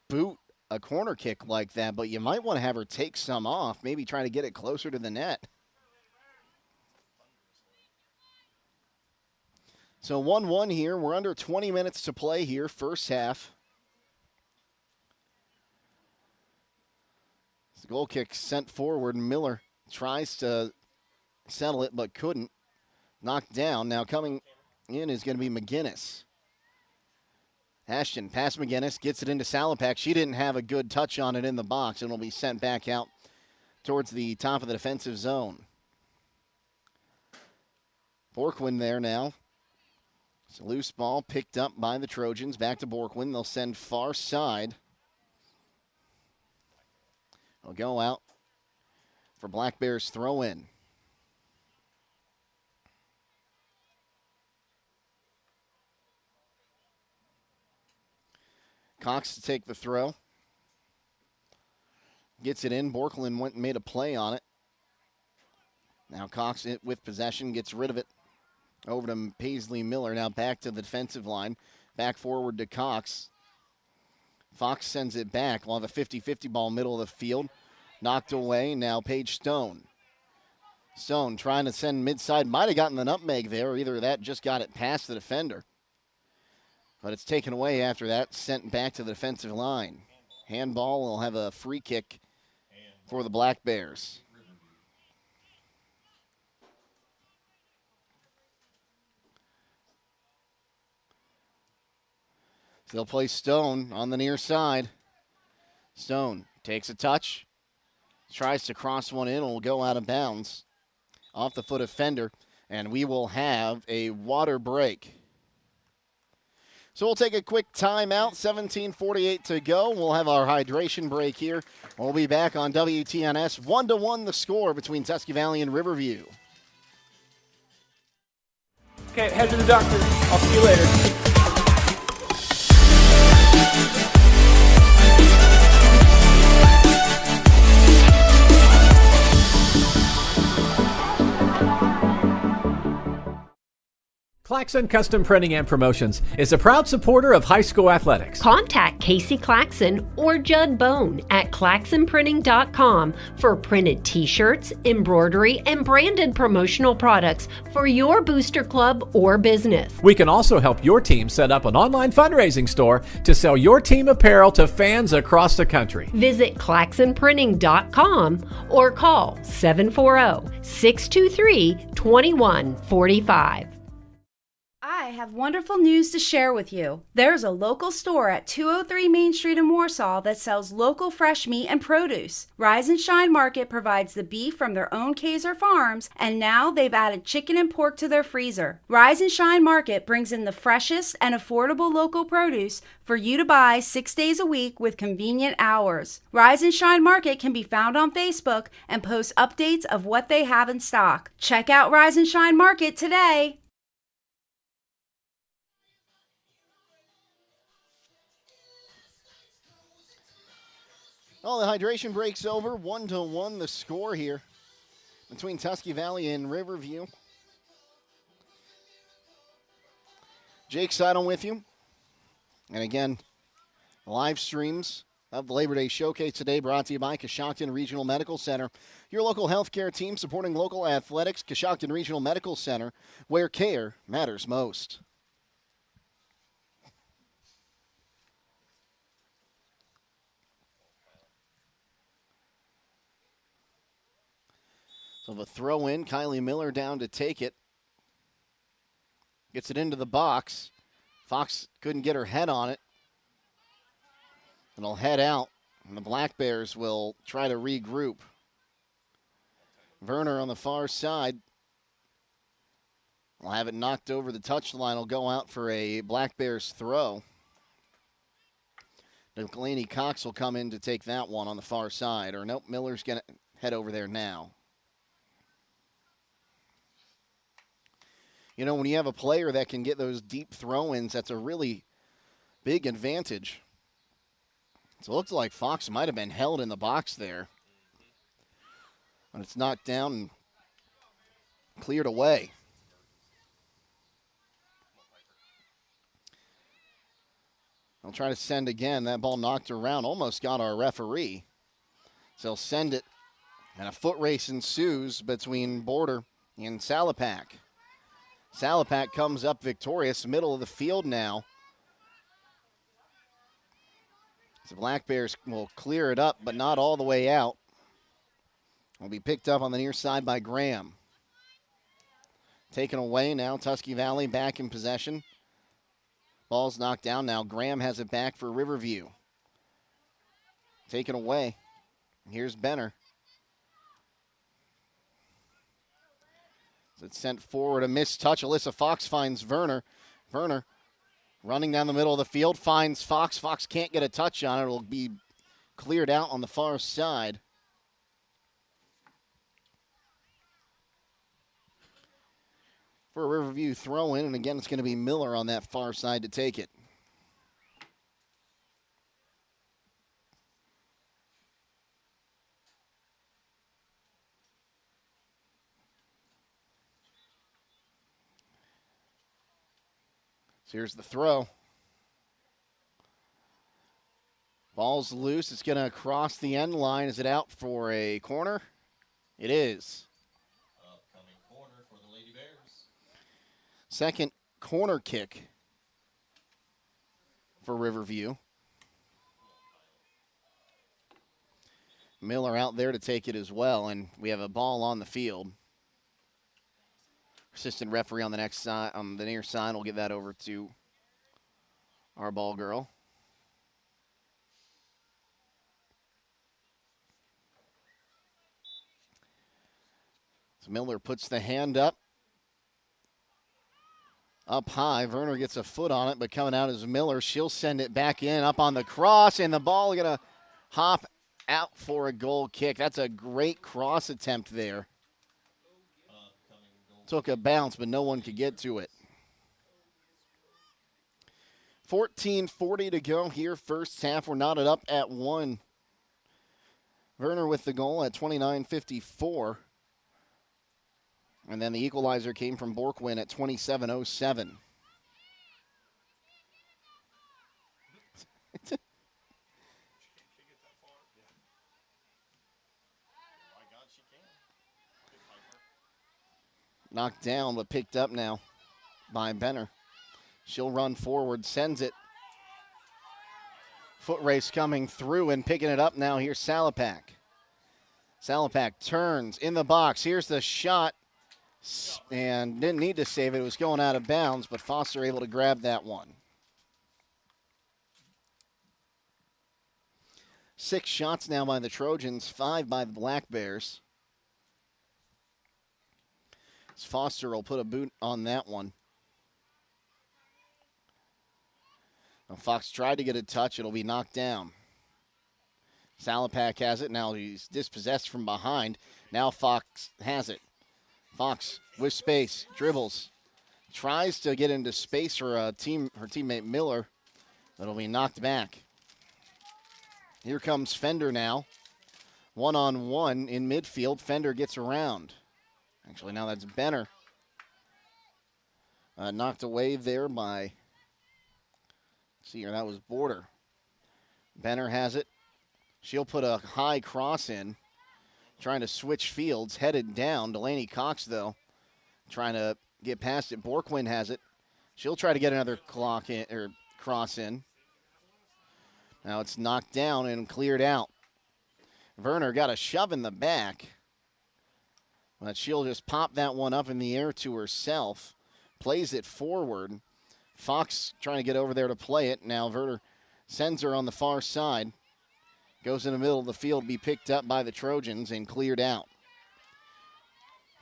boot a corner kick like that, but you might want to have her take some off, maybe try to get it closer to the net. So 1-1 here. We're under 20 minutes to play here, first half. The goal kick sent forward. Miller tries to settle it, but couldn't. Knocked down. Now coming in is going to be McGinnis. Ashton past McGinnis, gets it into Salapak. She didn't have a good touch on it in the box, and it'll be sent back out towards the top of the defensive zone. Borkwin there now. It's a loose ball picked up by the Trojans. Back to Borkwin. They'll send far side. They'll go out for Black Bears throw in. Cox to take the throw. Gets it in. Borklin went and made a play on it. Now Cox with possession gets rid of it. Over to Paisley Miller. Now back to the defensive line. Back forward to Cox. Fox sends it back. We'll have a 50-50 ball middle of the field. Knocked away. Now Paige Stone. Stone trying to send midside. Might have gotten the nutmeg there. Either that just got it past the defender. But it's taken away after that. Sent back to the defensive line. Handball will have a free kick for the Black Bears. So they'll play Stone on the near side. Stone takes a touch. Tries to cross one in and will go out of bounds. Off the foot of Fender. And we will have a water break. So we'll take a quick timeout. 17:48 to go. We'll have our hydration break here. We'll be back on WTNS. 1-1 the score between Tusky Valley and Riverview. Okay, head to the doctor. I'll see you later. Claxon Custom Printing and Promotions is a proud supporter of high school athletics. Contact Casey Claxon or Judd Bone at claxonprinting.com for printed t-shirts, embroidery, and branded promotional products for your booster club or business. We can also help your team set up an online fundraising store to sell your team apparel to fans across the country. Visit claxonprinting.com or call 740-623-2145. I have wonderful news to share with you. There's a local store at 203 Main Street in Warsaw that sells local fresh meat and produce. Rise and Shine Market provides the beef from their own Kaiser farms, and now they've added chicken and pork to their freezer. Rise and Shine Market brings in the freshest and affordable local produce for you to buy 6 days a week with convenient hours. Rise and Shine Market can be found on Facebook and post updates of what they have in stock. Check out Rise and Shine Market today. Well, the hydration break's over. 1-1 the score here between Tusky Valley and Riverview. Jake Sidle with you. And again, live streams of the Labor Day Showcase today brought to you by Coshocton Regional Medical Center. Your local healthcare team supporting local athletics. Coshocton Regional Medical Center, where care matters most. So the throw in, Kylie Miller down to take it. Gets it into the box. Fox couldn't get her head on it. It'll head out, and the Black Bears will try to regroup. Werner on the far side will have it knocked over the touchline. Will go out for a Black Bears throw. Delaney Cox will come in to take that one on the far side. Or nope, Miller's going to head over there now. You know, when you have a player that can get those deep throw-ins, that's a really big advantage. So it looks like Fox might have been held in the box there. But it's knocked down and cleared away. They'll try to send again. That ball knocked around, almost got our referee. So they'll send it, and a foot race ensues between Border and Salapak. Salapak comes up victorious, middle of the field now. The Black Bears will clear it up, but not all the way out. Will be picked up on the near side by Graham. Taken away now, Tusky Valley back in possession. Ball's knocked down now. Graham has it back for Riverview. Taken away. Here's Benner. It's sent forward, a missed touch. Alyssa Fox finds Werner. Werner running down the middle of the field, finds Fox. Fox can't get a touch on it. It'll be cleared out on the far side. For a Riverview throw in, and again, it's going to be Miller on that far side to take it. So here's the throw. Ball's loose. It's going to cross the end line. Is it out for a corner? It is. Upcoming corner for the Lady Bears. Second corner kick for Riverview. Miller out there to take it as well, and we have a ball on the field. Assistant referee on the next side, on the near side, will get that over to our ball girl. So Miller puts the hand up high. Werner gets a foot on it, but coming out is Miller. She'll send it back in, up on the cross, and the ball going to hop out for a goal kick. That's a great cross attempt there. Took a bounce, but no one could get to it. 14:40 to go here, first half. We're knotted up at 1. Werner with the goal at 29:54. And then the equalizer came from Borkwin at 27:07. Knocked down, but picked up now by Benner. She'll run forward, sends it. Foot race coming through and picking it up now. Here's Salapak. Salapak turns in the box. Here's the shot. And didn't need to save it. It was going out of bounds, but Foster able to grab that one. 6 shots now by the Trojans, 5 by the Black Bears. Foster will put a boot on that one. Now Fox tried to get a touch. It'll be knocked down. Salapak has it. Now he's dispossessed from behind. Now Fox has it. Fox with space, dribbles. Tries to get into space for her teammate Miller. It'll be knocked back. Here comes Fender now. One-on-one in midfield. Fender gets around. Actually, now that's Benner. Knocked away there by, let's see here, that was Border. Benner has it. She'll put a high cross in. Trying to switch fields, headed down. Delaney Cox, though, trying to get past it. Borquin has it. She'll try to get another cross in. Now it's knocked down and cleared out. Werner got a shove in the back, but she'll just pop that one up in the air to herself. Plays it forward. Fox trying to get over there to play it. Now Werner sends her on the far side. Goes in the middle of the field, be picked up by the Trojans and cleared out.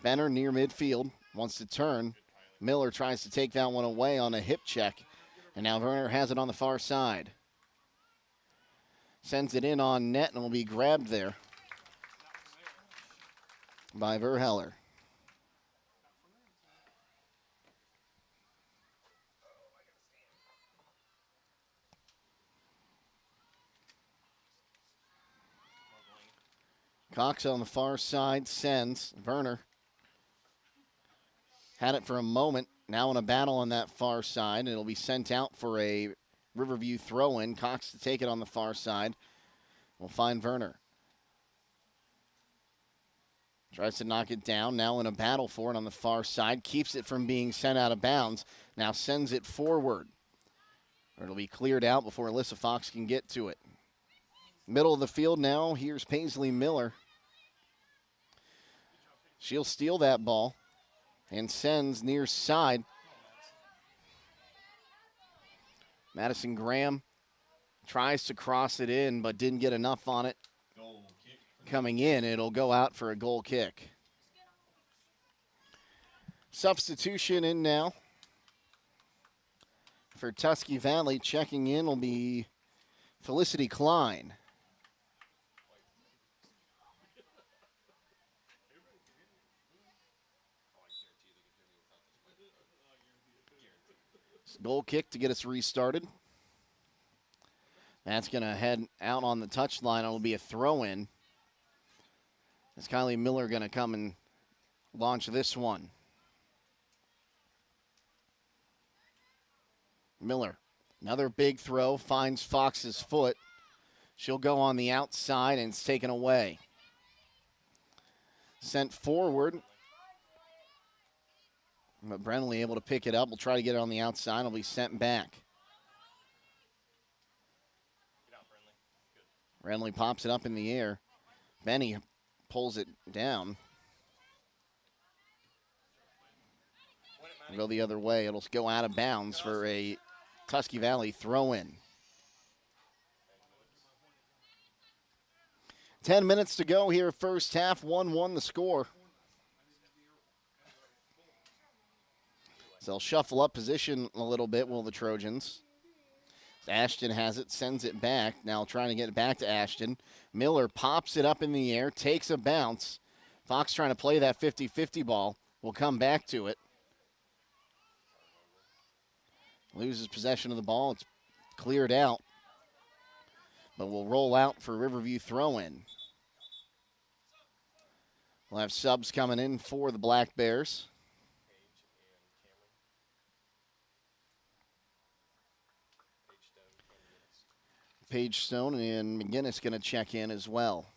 Benner near midfield, wants to turn. Miller tries to take that one away on a hip check. And now Werner has it on the far side. Sends it in on net and will be grabbed there by Verheller. Cox on the far side sends. Werner had it for a moment. Now in a battle on that far side. It'll be sent out for a Riverview throw-in. Cox to take it on the far side. We'll find Werner. Tries to knock it down. Now in a battle for it on the far side. Keeps it from being sent out of bounds. Now sends it forward. Or it'll be cleared out before Alyssa Fox can get to it. Middle of the field now. Here's Paisley Miller. She'll steal that ball and sends near side. Madison Graham tries to cross it in, but didn't get enough on it. Coming in, it'll go out for a goal kick. Substitution in now for Tusky Valley. Checking in will be Felicity Klein. Goal kick to get us restarted. That's going to head out on the touchline. It'll be a throw-in. Is Kylie Miller going to come and launch this one? Miller, another big throw, finds Fox's foot. She'll go on the outside and it's taken away. Sent forward. But Brenly able to pick it up. We'll try to get it on the outside. It'll be sent back. Brenly pops it up in the air. Benny pulls it down. Go the other way. It'll go out of bounds for a Tusky Valley throw-in. 10 minutes to go here, first half. 1-1 the score. So they'll shuffle up position a little bit, will the Trojans. Ashton has it, sends it back. Now trying to get it back to Ashton. Miller pops it up in the air, takes a bounce. Fox trying to play that 50-50 ball. Will come back to it. Loses possession of the ball. It's cleared out. But will roll out for Riverview throw-in. We'll have subs coming in for the Black Bears. Paige Stone and McGinnis going to check in as well.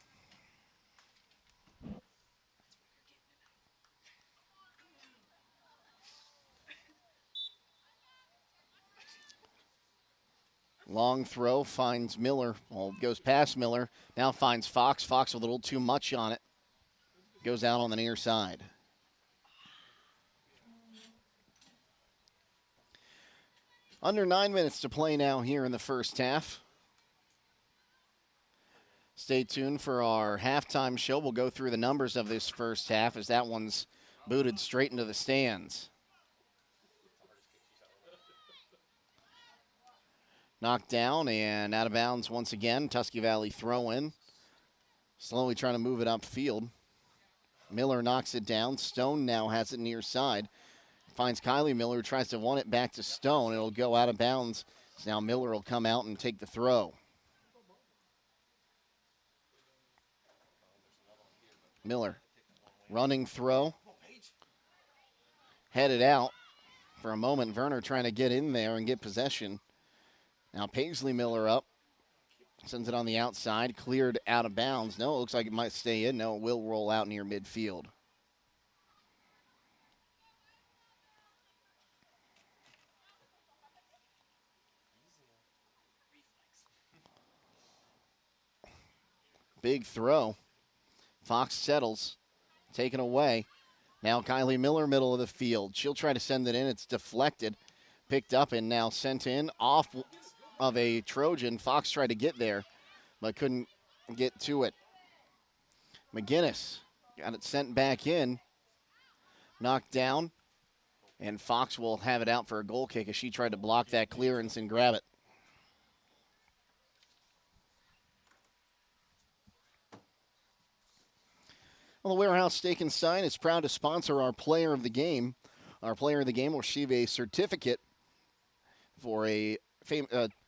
Long throw finds Miller. Well, goes past Miller. Now finds Fox. Fox with a little too much on it. Goes out on the near side. Under 9 minutes to play now here in the first half. Stay tuned for our halftime show. We'll go through the numbers of this first half as that one's booted straight into the stands. Knocked down and out of bounds once again. Tusky Valley throw-in. Slowly trying to move it upfield. Miller knocks it down. Stone now has it near side. Finds Kylie Miller, who tries to want it back to Stone. It'll go out of bounds. So now Miller will come out and take the throw. Miller, running throw. Headed out. For a moment, Werner trying to get in there and get possession. Now Paisley Miller up. Sends it on the outside. Cleared out of bounds. No, it looks like it might stay in. No, it will roll out near midfield. Big throw. Fox settles. Taken away. Now Kylie Miller, middle of the field. She'll try to send it in. It's deflected. Picked up and now sent in off of a Trojan. Fox tried to get there, but couldn't get to it. McGinnis got it sent back in. Knocked down. And Fox will have it out for a goal kick as she tried to block that clearance and grab it. Well, the Warehouse Steak and Sign is proud to sponsor our player of the game. Our player of the game will receive a certificate for a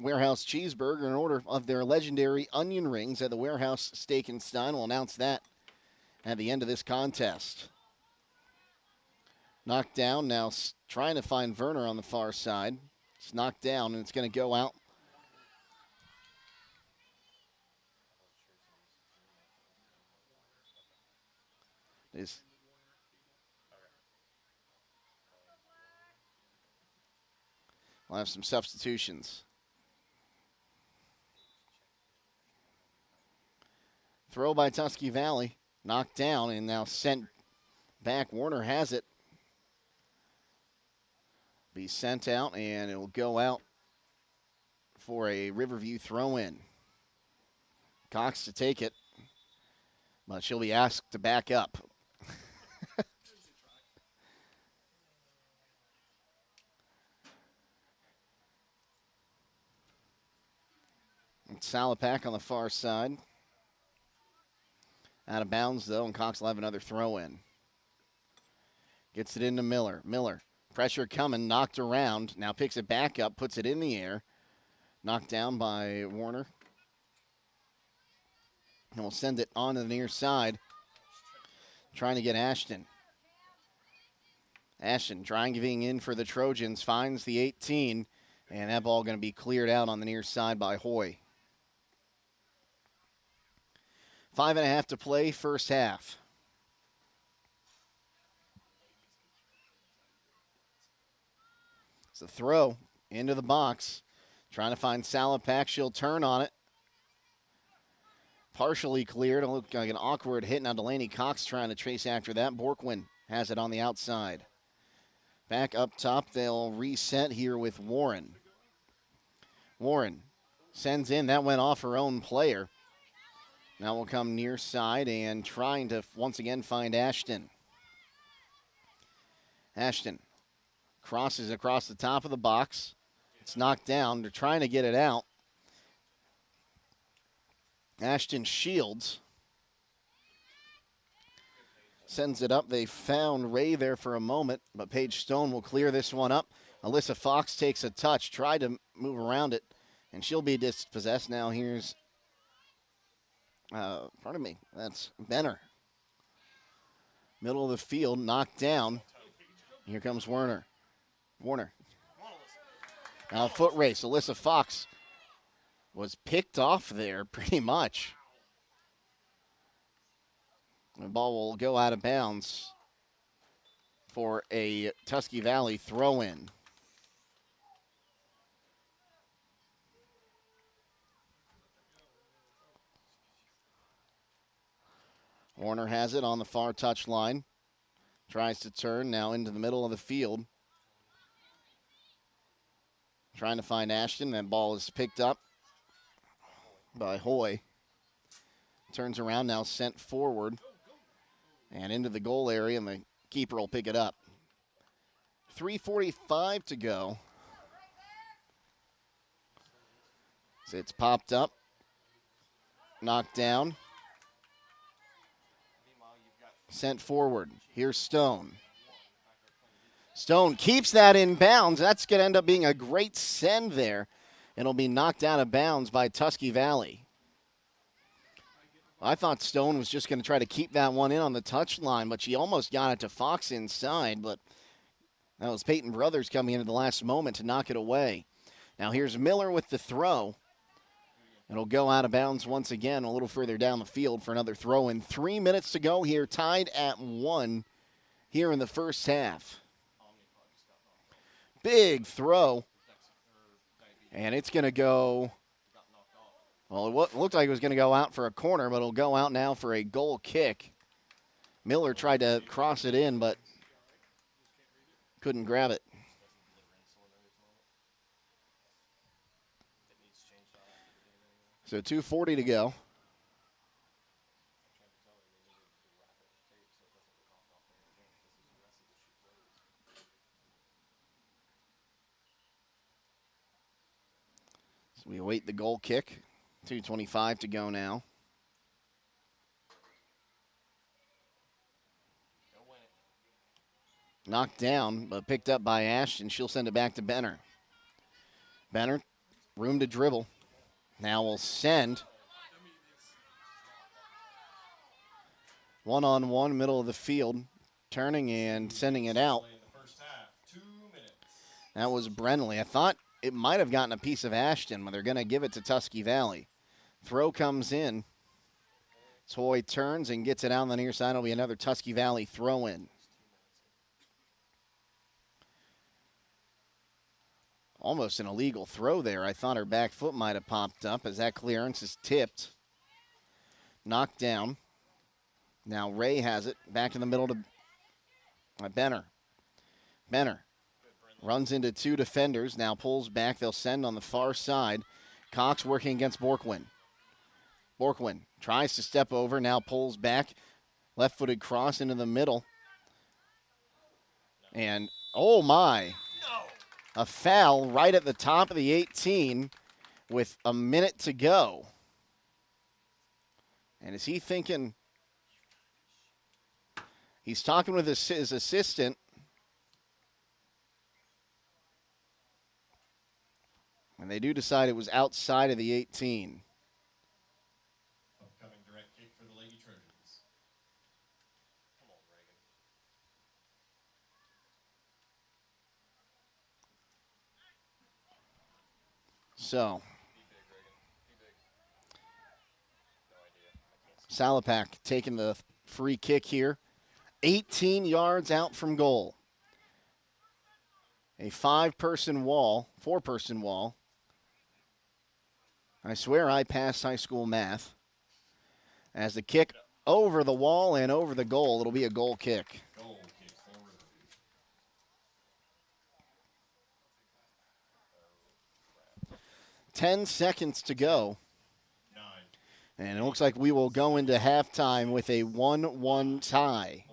Warehouse cheeseburger in order of their legendary onion rings at the Warehouse Steak and Sign. We'll announce that at the end of this contest. Knocked down, now trying to find Werner on the far side. It's knocked down, and it's going to go out. We'll have some substitutions. Throw by Tusky Valley. Knocked down and now sent back. Warner has it. Be sent out and it will go out for a Riverview throw-in. Cox to take it, but she'll be asked to back up. Salapak on the far side. Out of bounds, though, and Cox will have another throw-in. Gets it into Miller. Miller, pressure coming, knocked around. Now picks it back up, puts it in the air. Knocked down by Warner. And we'll send it on to the near side. Trying to get Ashton. Ashton driving in for the Trojans, finds the 18. And that ball going to be cleared out on the near side by Hoy. 5.5 to play, first half. It's a throw into the box. Trying to find Salapak. She'll turn on it. Partially cleared. It looked like an awkward hit. Now Delaney Cox trying to trace after that. Borkwin has it on the outside. Back up top. They'll reset here with Warren. Warren sends in. That went off her own player. Now we'll come near side and trying to once again find Ashton. Ashton crosses across the top of the box. It's knocked down. They're trying to get it out. Ashton shields. Sends it up. They found Ray there for a moment, but Paige Stone will clear this one up. Alyssa Fox takes a touch, tried to move around it, and she'll be dispossessed. Now here's pardon me, that's Benner. Middle of the field, knocked down. Here comes Warner. Warner. Now foot race. Alyssa Fox was picked off there pretty much. The ball will go out of bounds for a Tusky Valley throw-in. Warner has it on the far touchline. Tries to turn now into the middle of the field. Trying to find Ashton. That ball is picked up by Hoy. Turns around now, sent forward. And into the goal area, and the keeper will pick it up. 3:45 to go. So it's popped up. Knocked down. Sent forward. Here's Stone. Stone keeps that in bounds. That's going to end up being a great send there. It'll be knocked out of bounds by Tusky Valley. I thought Stone was just going to try to keep that one in on the touchline, but she almost got it to Fox inside, but that was Peyton Brothers coming in at the last moment to knock it away. Now here's Miller with the throw. It'll go out of bounds once again a little further down the field for another throw in. 3 minutes to go here, tied at 1 here in the first half. Big throw. And it's going to go, well, it looked like it was going to go out for a corner, but it'll go out now for a goal kick. Miller tried to cross it in, but couldn't grab it. So 2:40 to go. So we await the goal kick. 2:25 to go now. Knocked down, but picked up by Ashton. She'll send it back to Benner. Benner, room to dribble. Now we'll send. One-on-one, middle of the field. Turning and sending it out. That was Brenly. I thought it might have gotten a piece of Ashton, but they're going to give it to Tusky Valley. Throw comes in. Toy turns and gets it out on the near side. It'll be another Tusky Valley throw in. Almost an illegal throw there. I thought her back foot might have popped up as that clearance is tipped. Knocked down. Now Ray has it. Back in the middle to Benner. Benner runs into two defenders. Now pulls back. They'll send on the far side. Cox working against Borkwin. Borkwin tries to step over. Now pulls back. Left-footed cross into the middle. And, oh my. A foul right at the top of the 18 with a minute to go. And is he thinking? He's talking with his assistant. And they do decide it was outside of the 18. Upcoming direct kick for the Lady Trojans. Come on, Reagan. So, Salapak taking the free kick here. 18 yards out from goal. A four-person wall. I swear I passed high school math. As the kick over the wall and over the goal, it'll be a goal kick. 10 seconds to go. And it looks like we will go into halftime with a 1-1 tie.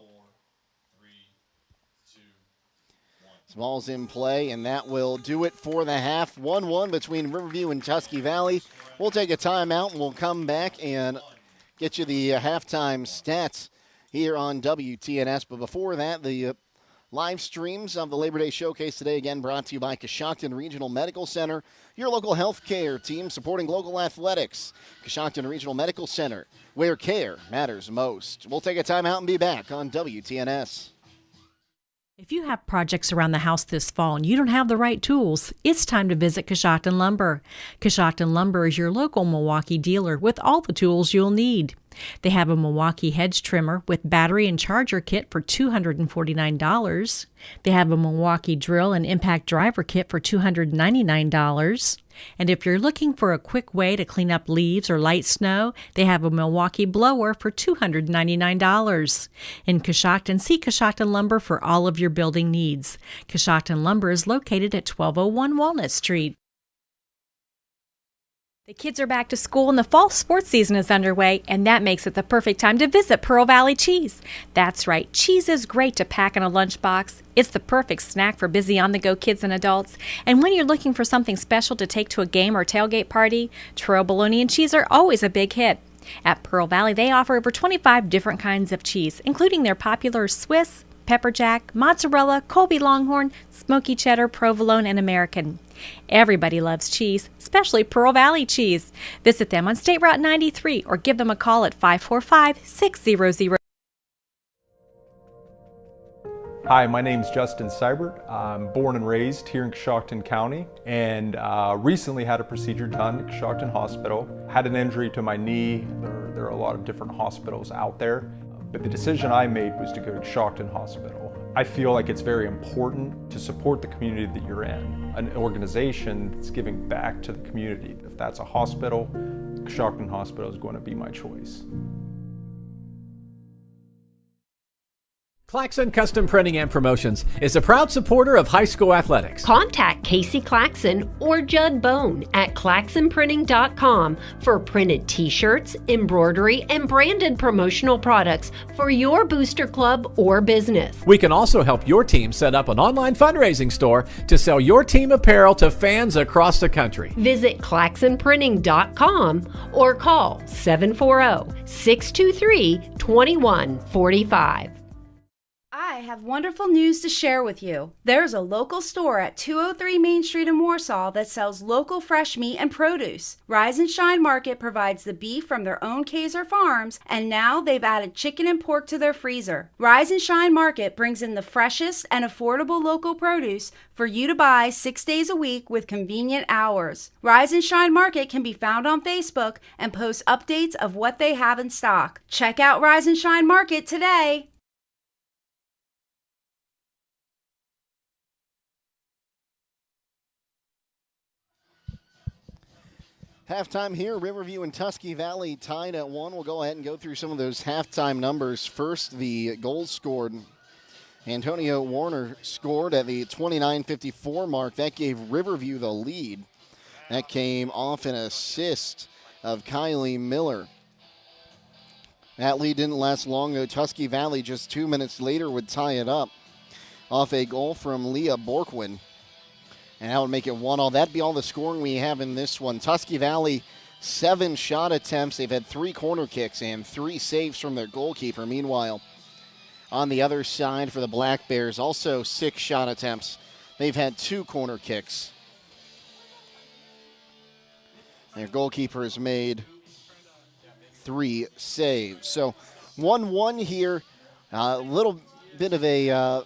This ball's in play, and that will do it for the half. 1-1 between Riverview and Tusky Valley. We'll take a timeout, and we'll come back and get you the halftime stats here on WTNS. But before that, the live streams of the Labor Day Showcase today, again, brought to you by Coshocton Regional Medical Center, your local health care team supporting local athletics. Coshocton Regional Medical Center, where care matters most. We'll take a timeout and be back on WTNS. If you have projects around the house this fall and you don't have the right tools, it's time to visit Coshocton Lumber. Coshocton Lumber is your local Milwaukee dealer with all the tools you'll need. They have a Milwaukee hedge trimmer with battery and charger kit for $249. They have a Milwaukee drill and impact driver kit for $299. And if you're looking for a quick way to clean up leaves or light snow, they have a Milwaukee blower for $299. In Coshocton, see Coshocton Lumber for all of your building needs. Coshocton Lumber is located at 1201 Walnut Street. The kids are back to school and the fall sports season is underway, and that makes it the perfect time to visit Pearl Valley Cheese. That's right, cheese is great to pack in a lunchbox. It's the perfect snack for busy on-the-go kids and adults. And when you're looking for something special to take to a game or tailgate party, Trail bologna and cheese are always a big hit. At Pearl Valley, they offer over 25 different kinds of cheese, including their popular Swiss, pepper jack, mozzarella, Colby Longhorn, smoky cheddar, provolone, and American. Everybody loves cheese, especially Pearl Valley cheese. Visit them on State Route 93 or give them a call at 545-600. Hi, my name's Justin Seibert. I'm born and raised here in Coshocton County and recently had a procedure done at Coshocton Hospital. Had an injury to my knee. There are a lot of different hospitals out there, but the decision I made was to go to Coshocton Hospital. I feel like it's very important to support the community that you're in, an organization that's giving back to the community. If that's a hospital, Coshocton Hospital is going to be my choice. Claxon Custom Printing and Promotions is a proud supporter of high school athletics. Contact Casey Claxon or Judd Bone at claxonprinting.com for printed t-shirts, embroidery, and branded promotional products for your booster club or business. We can also help your team set up an online fundraising store to sell your team apparel to fans across the country. Visit claxonprinting.com or call 740-623-2145. I have wonderful news to share with you. There's a local store at 203 Main Street in Warsaw that sells local fresh meat and produce. Rise and Shine Market provides the beef from their own Kaiser farms, and now they've added chicken and pork to their freezer. Rise and Shine Market brings in the freshest and affordable local produce for you to buy 6 days a week with convenient hours. Rise and Shine Market can be found on Facebook and post updates of what they have in stock. Check out Rise and Shine Market today. Halftime here, Riverview and Tusky Valley tied at 1. We'll go ahead and go through some of those halftime numbers. First, the goals scored. Antonio Warner scored at the 29:54 mark. That gave Riverview the lead. That came off an assist of Kylie Miller. That lead didn't last long, though. Tusky Valley just 2 minutes later would tie it up off a goal from Leah Borkwin. And that would make it 1-all. That'd be all the scoring we have in this one. Tusky Valley, 7 shot attempts. They've had 3 corner kicks and 3 saves from their goalkeeper. Meanwhile, on the other side for the Black Bears, also 6 shot attempts. They've had 2 corner kicks. Their goalkeeper has made 3 saves. So 1-1 here. A little bit of a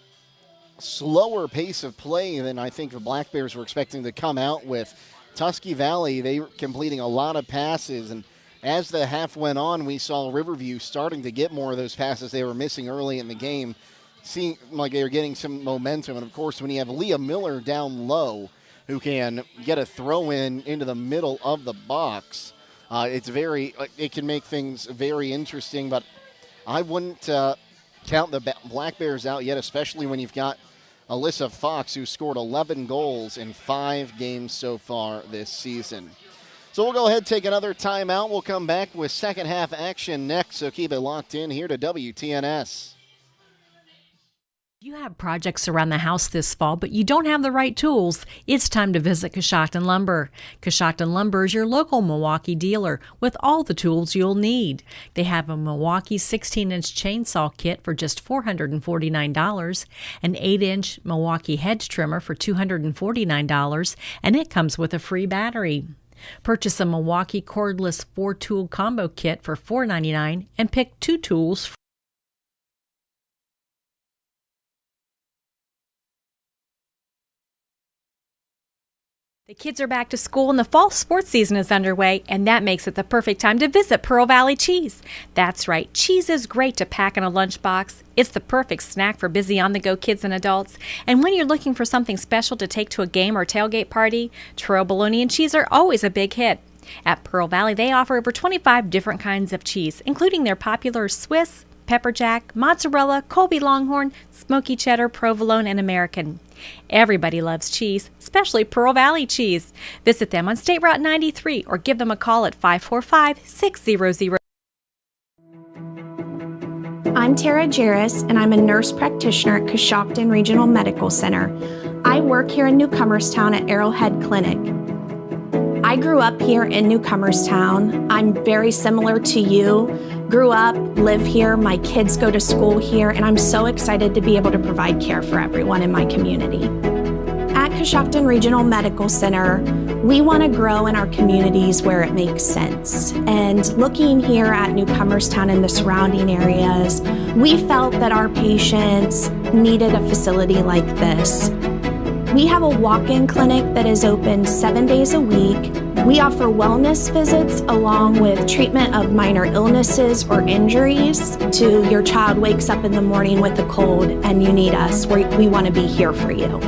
slower pace of play than I think the Black Bears were expecting to come out with. Tusky Valley, they were completing a lot of passes, and as the half went on, we saw Riverview starting to get more of those passes they were missing early in the game, seeing like they were getting some momentum. And of course, when you have Leah Miller down low, who can get a throw in into the middle of the box, it can make things very interesting. But I wouldn't count the Black Bears out yet, especially when you've got Alyssa Fox, who scored 11 goals in 5 games so far this season. So we'll go ahead and take another timeout. We'll come back with second half action next, so keep it locked in here to WTNS. If you have projects around the house this fall, but you don't have the right tools, it's time to visit Coshocton Lumber. Coshocton Lumber is your local Milwaukee dealer with all the tools you'll need. They have a Milwaukee 16-inch chainsaw kit for just $449, an 8-inch Milwaukee hedge trimmer for $249, and it comes with a free battery. Purchase a Milwaukee cordless 4-tool combo kit for $499 and pick 2 tools. The kids are back to school and the fall sports season is underway, and that makes it the perfect time to visit Pearl Valley Cheese. That's right, cheese is great to pack in a lunchbox. It's the perfect snack for busy on-the-go kids and adults. And when you're looking for something special to take to a game or tailgate party, Toro bologna and cheese are always a big hit. At Pearl Valley, they offer over 25 different kinds of cheese, including their popular Swiss, pepper jack, mozzarella, Colby Longhorn, smoky cheddar, provolone, and American. Everybody loves cheese, especially Pearl Valley cheese. Visit them on State Route 93 or give them a call at 545-600. I'm Tara Jarris, and I'm a nurse practitioner at Coshocton Regional Medical Center. I work here in Newcomerstown at Arrowhead Clinic. I grew up here in Newcomerstown. I'm very similar to you. Grew up, live here, my kids go to school here, and I'm so excited to be able to provide care for everyone in my community. At Coshocton Regional Medical Center, we want to grow in our communities where it makes sense. And looking here at Newcomerstown and the surrounding areas, we felt that our patients needed a facility like this. We have a walk-in clinic that is open 7 days a week. We offer wellness visits along with treatment of minor illnesses or injuries to your child wakes up in the morning with a cold and you need us. We want to be here for you.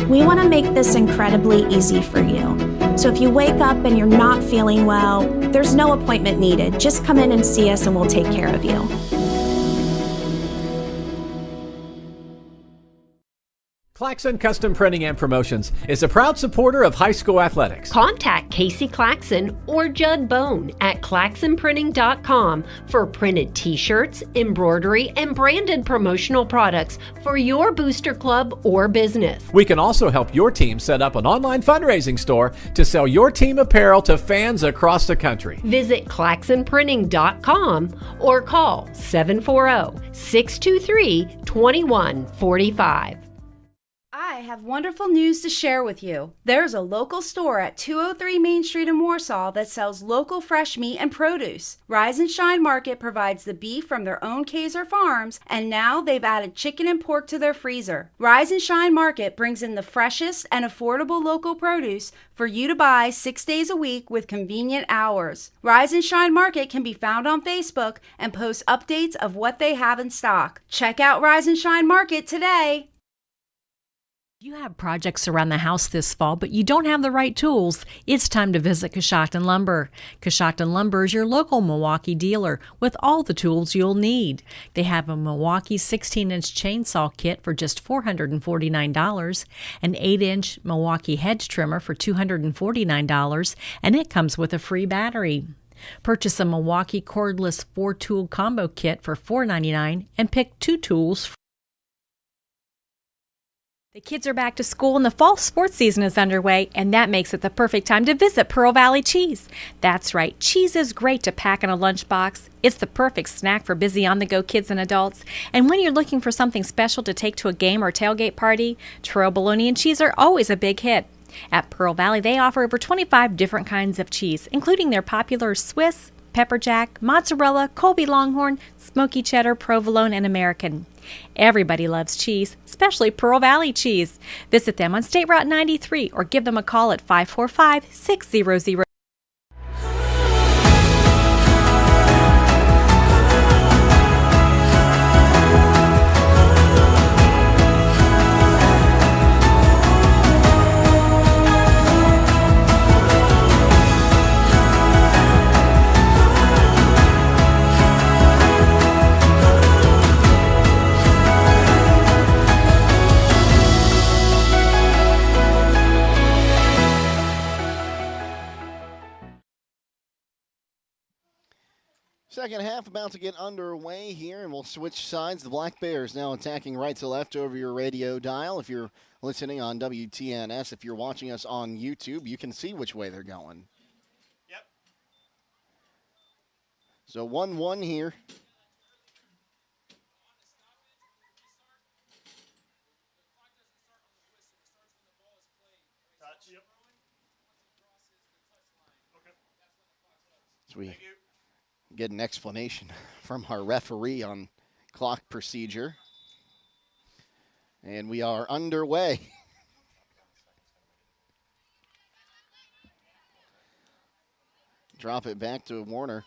We want to make this incredibly easy for you. So if you wake up and you're not feeling well, there's no appointment needed. Just come in and see us and we'll take care of you. Claxon Custom Printing and Promotions is a proud supporter of high school athletics. Contact Casey Claxon or Judd Bone at claxonprinting.com for printed t-shirts, embroidery, and branded promotional products for your booster club or business. We can also help your team set up an online fundraising store to sell your team apparel to fans across the country. Visit claxonprinting.com or call 740-623-2145. I have wonderful news to share with you. There's a local store at 203 Main Street in Warsaw that sells local fresh meat and produce. Rise and Shine Market provides the beef from their own Kaiser farms, and now they've added chicken and pork to their freezer. Rise and Shine Market brings in the freshest and affordable local produce for you to buy 6 days a week with convenient hours. Rise and Shine Market can be found on Facebook and post updates of what they have in stock. Check out Rise and Shine Market today. You have projects around the house this fall, but you don't have the right tools. It's time to visit Coshocton Lumber. Coshocton Lumber is your local Milwaukee dealer with all the tools you'll need. They have a Milwaukee 16-inch chainsaw kit for just $449, an 8-inch Milwaukee hedge trimmer for $249, and it comes with a free battery. Purchase a Milwaukee cordless 4-tool combo kit for $499 and pick 2 tools. The kids are back to school and the fall sports season is underway, and that makes it the perfect time to visit Pearl Valley Cheese. That's right, cheese is great to pack in a lunchbox. It's the perfect snack for busy on-the-go kids and adults. And when you're looking for something special to take to a game or tailgate party, trail bologna and cheese are always a big hit. At Pearl Valley, they offer over 25 different kinds of cheese, including their popular Swiss, pepper jack, mozzarella, Colby Longhorn, smoky cheddar, provolone, and American. Everybody loves cheese, especially Pearl Valley cheese. Visit them on State Route 93 or give them a call at 545-600. Second half about to get underway here, and we'll switch sides. The Black Bears now attacking right to left over your radio dial. If you're listening on WTNS, if you're watching us on YouTube, you can see which way they're going. Yep. So 1-1 here. Touch. Yep. Okay. So we get an explanation from our referee on clock procedure. And we are underway. Drop it back to Warner.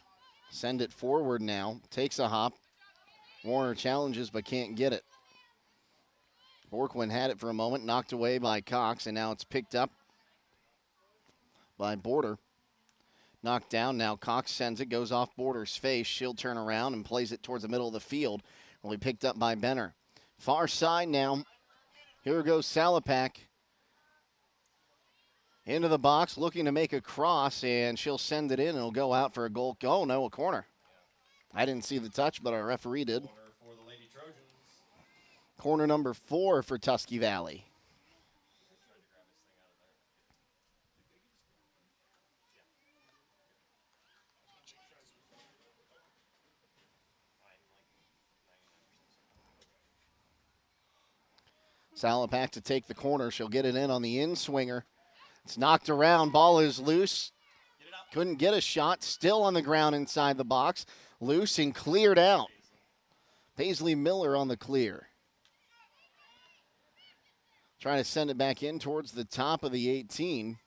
Send it forward now. Takes a hop. Warner challenges but can't get it. Borquin had it for a moment, knocked away by Cox, and now it's picked up by Border. Knocked down now. Cox sends it, goes off Border's face. She'll turn around and plays it towards the middle of the field. Will be picked up by Benner. Far side now. Here goes Salapak. Into the box, looking to make a cross, and she'll send it in, and it'll go out for a goal. Oh, no, a corner. I didn't see the touch, but our referee did. Corner for the Lady Trojans. Corner number 4 for Tusky Valley. Salapak to take the corner. She'll get it in on the in-swinger. It's knocked around. Ball is loose. Couldn't get a shot. Still on the ground inside the box. Loose and cleared out. Paisley Miller on the clear. Trying to send it back in towards the top of the 18.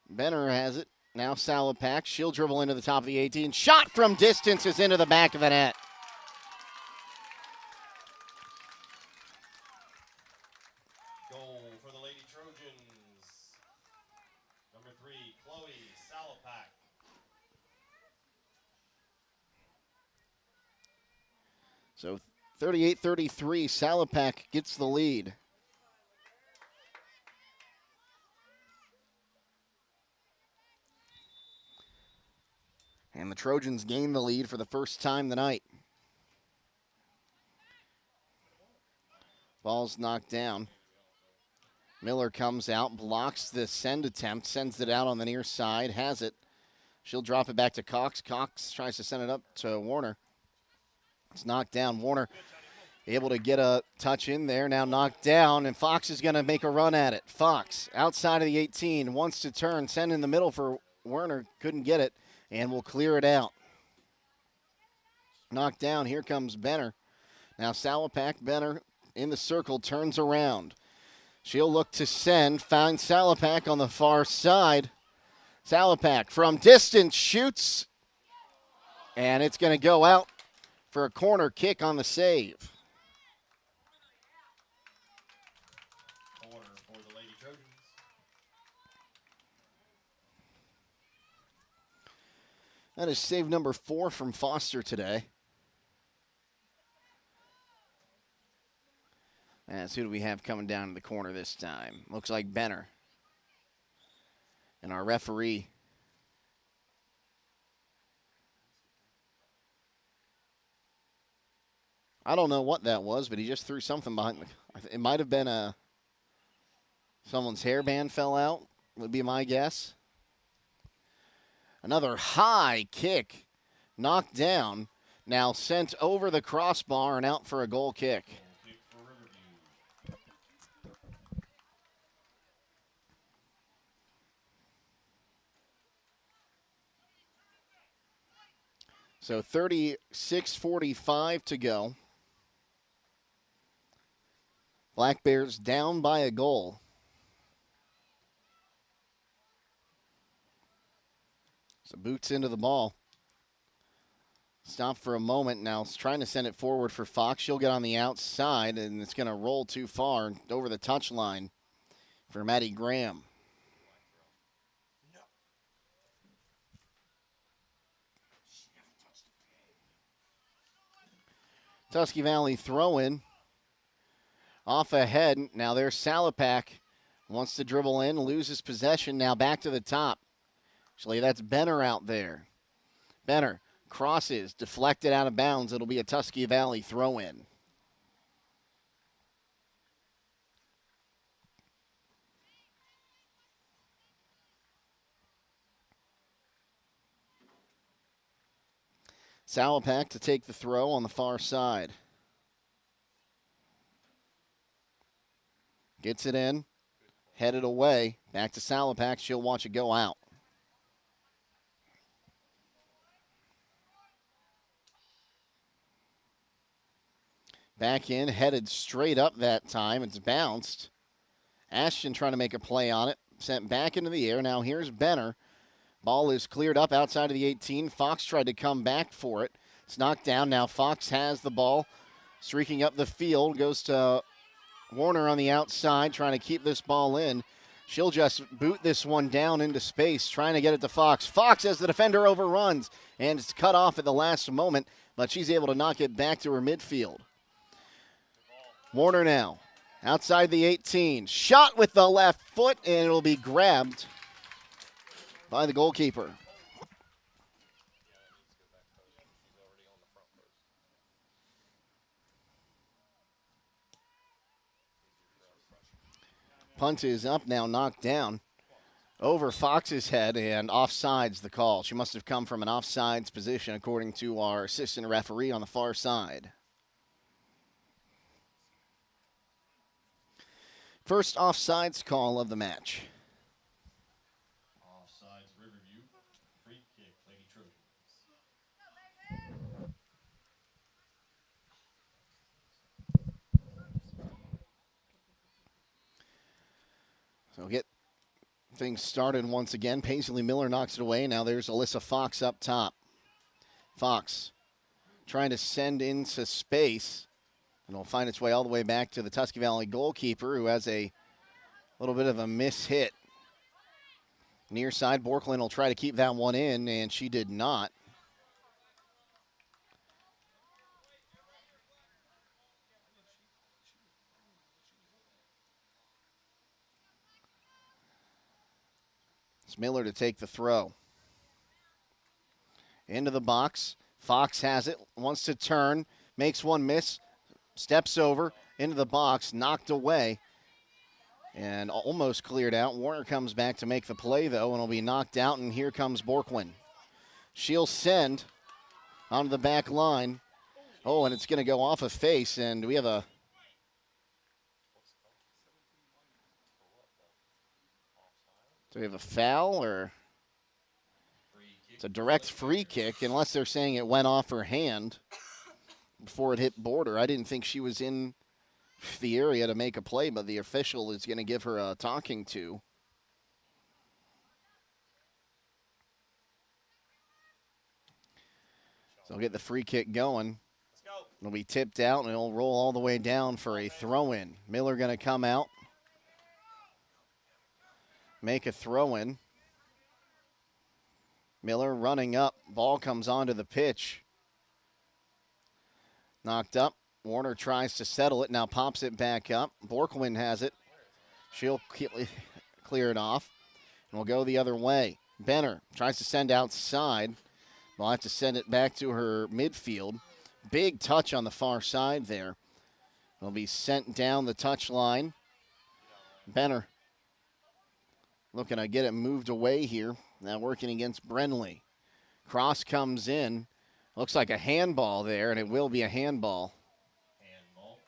Benner has it. Now Salapak. She'll dribble into the top of the 18. Shot from distance is into the back of the net. Goal for the Lady Trojans. Number 3, Chloe Salapak. So 38-33, Salapak gets the lead. And the Trojans gain the lead for the first time tonight. Ball's knocked down. Miller comes out, blocks the send attempt, sends it out on the near side, has it. She'll drop it back to Cox. Cox tries to send it up to Warner. It's knocked down. Warner able to get a touch in there, now knocked down, and Fox is going to make a run at it. Fox, outside of the 18, wants to turn, send in the middle for Werner, couldn't get it, and will clear it out. Knocked down, here comes Benner. Now Salapak, Benner in the circle, turns around. She'll look to send, finds Salapak on the far side. Salapak from distance shoots, and it's going to go out for a corner kick on the save. Corner for the Lady Trojans. That is save number 4 from Foster today. And who do we have coming down to the corner this time? Looks like Benner. And our referee, I don't know what that was, but he just threw something behind the, it might have been someone's hairband fell out, would be my guess. Another high kick, knocked down, now sent over the crossbar and out for a goal kick. So 36:45 to go. Black Bears down by a goal. So boots into the ball. Stop for a moment now. It's trying to send it forward for Fox. She'll get on the outside, and it's going to roll too far over the touchline for Maddie Graham. Tusky Valley throw-in. Off ahead. Now there's Salapak. Wants to dribble in, loses possession. Now back to the top. Actually, that's Benner out there. Benner crosses, deflected out of bounds. It'll be a Tusky Valley throw-in. Salapak to take the throw on the far side. Gets it in, headed away. Back to Salapak. She'll watch it go out. Back in, headed straight up that time. It's bounced. Ashton trying to make a play on it. Sent back into the air. Now here's Benner. Ball is cleared up outside of the 18. Fox tried to come back for it. It's knocked down. Now Fox has the ball. Streaking up the field. Goes to Warner on the outside, trying to keep this ball in. She'll just boot this one down into space, trying to get it to Fox. Fox, as the defender overruns, and it's cut off at the last moment, but she's able to knock it back to her midfield. Warner now, outside the 18. Shot with the left foot, and it'll be grabbed by the goalkeeper. Punt is up now, knocked down over Fox's head, and offsides the call. She must have come from an offsides position, according to our assistant referee on the far side. First offsides call of the match. Offsides, Riverview. Free kick, Lady Trojans. So get things started once again. Paisley Miller knocks it away. Now there's Alyssa Fox up top. Fox trying to send into space. And it'll find its way all the way back to the Tusky Valley goalkeeper, who has a little bit of a miss hit. Near side, Borklin will try to keep that one in, and she did not. It's Miller to take the throw. Into the box. Fox has it, wants to turn, makes one miss, steps over, into the box, knocked away, and almost cleared out. Warner comes back to make the play, though, and will be knocked out, and here comes Borkwin. She'll send onto the back line. Oh, and it's going to go off a face, and we have a... Do we have a foul, or... It's a direct free kick, unless they're saying it went off her hand before it hit border. I didn't think she was in the area to make a play, but the official is going to give her a talking to. So get the free kick going. It'll be tipped out, and it'll roll all the way down for a throw-in. Miller going to come out, make a throw-in. Miller running up. Ball comes onto the pitch. Knocked up. Warner tries to settle it. Now pops it back up. Borkwin has it. She'll clear it off. And we'll go the other way. Benner tries to send outside. We'll have to send it back to her midfield. Big touch on the far side there. It'll be sent down the touch line. Benner looking to get it moved away here. Now working against Brenly. Cross comes in. Looks like a handball there, and it will be a handball. Handball.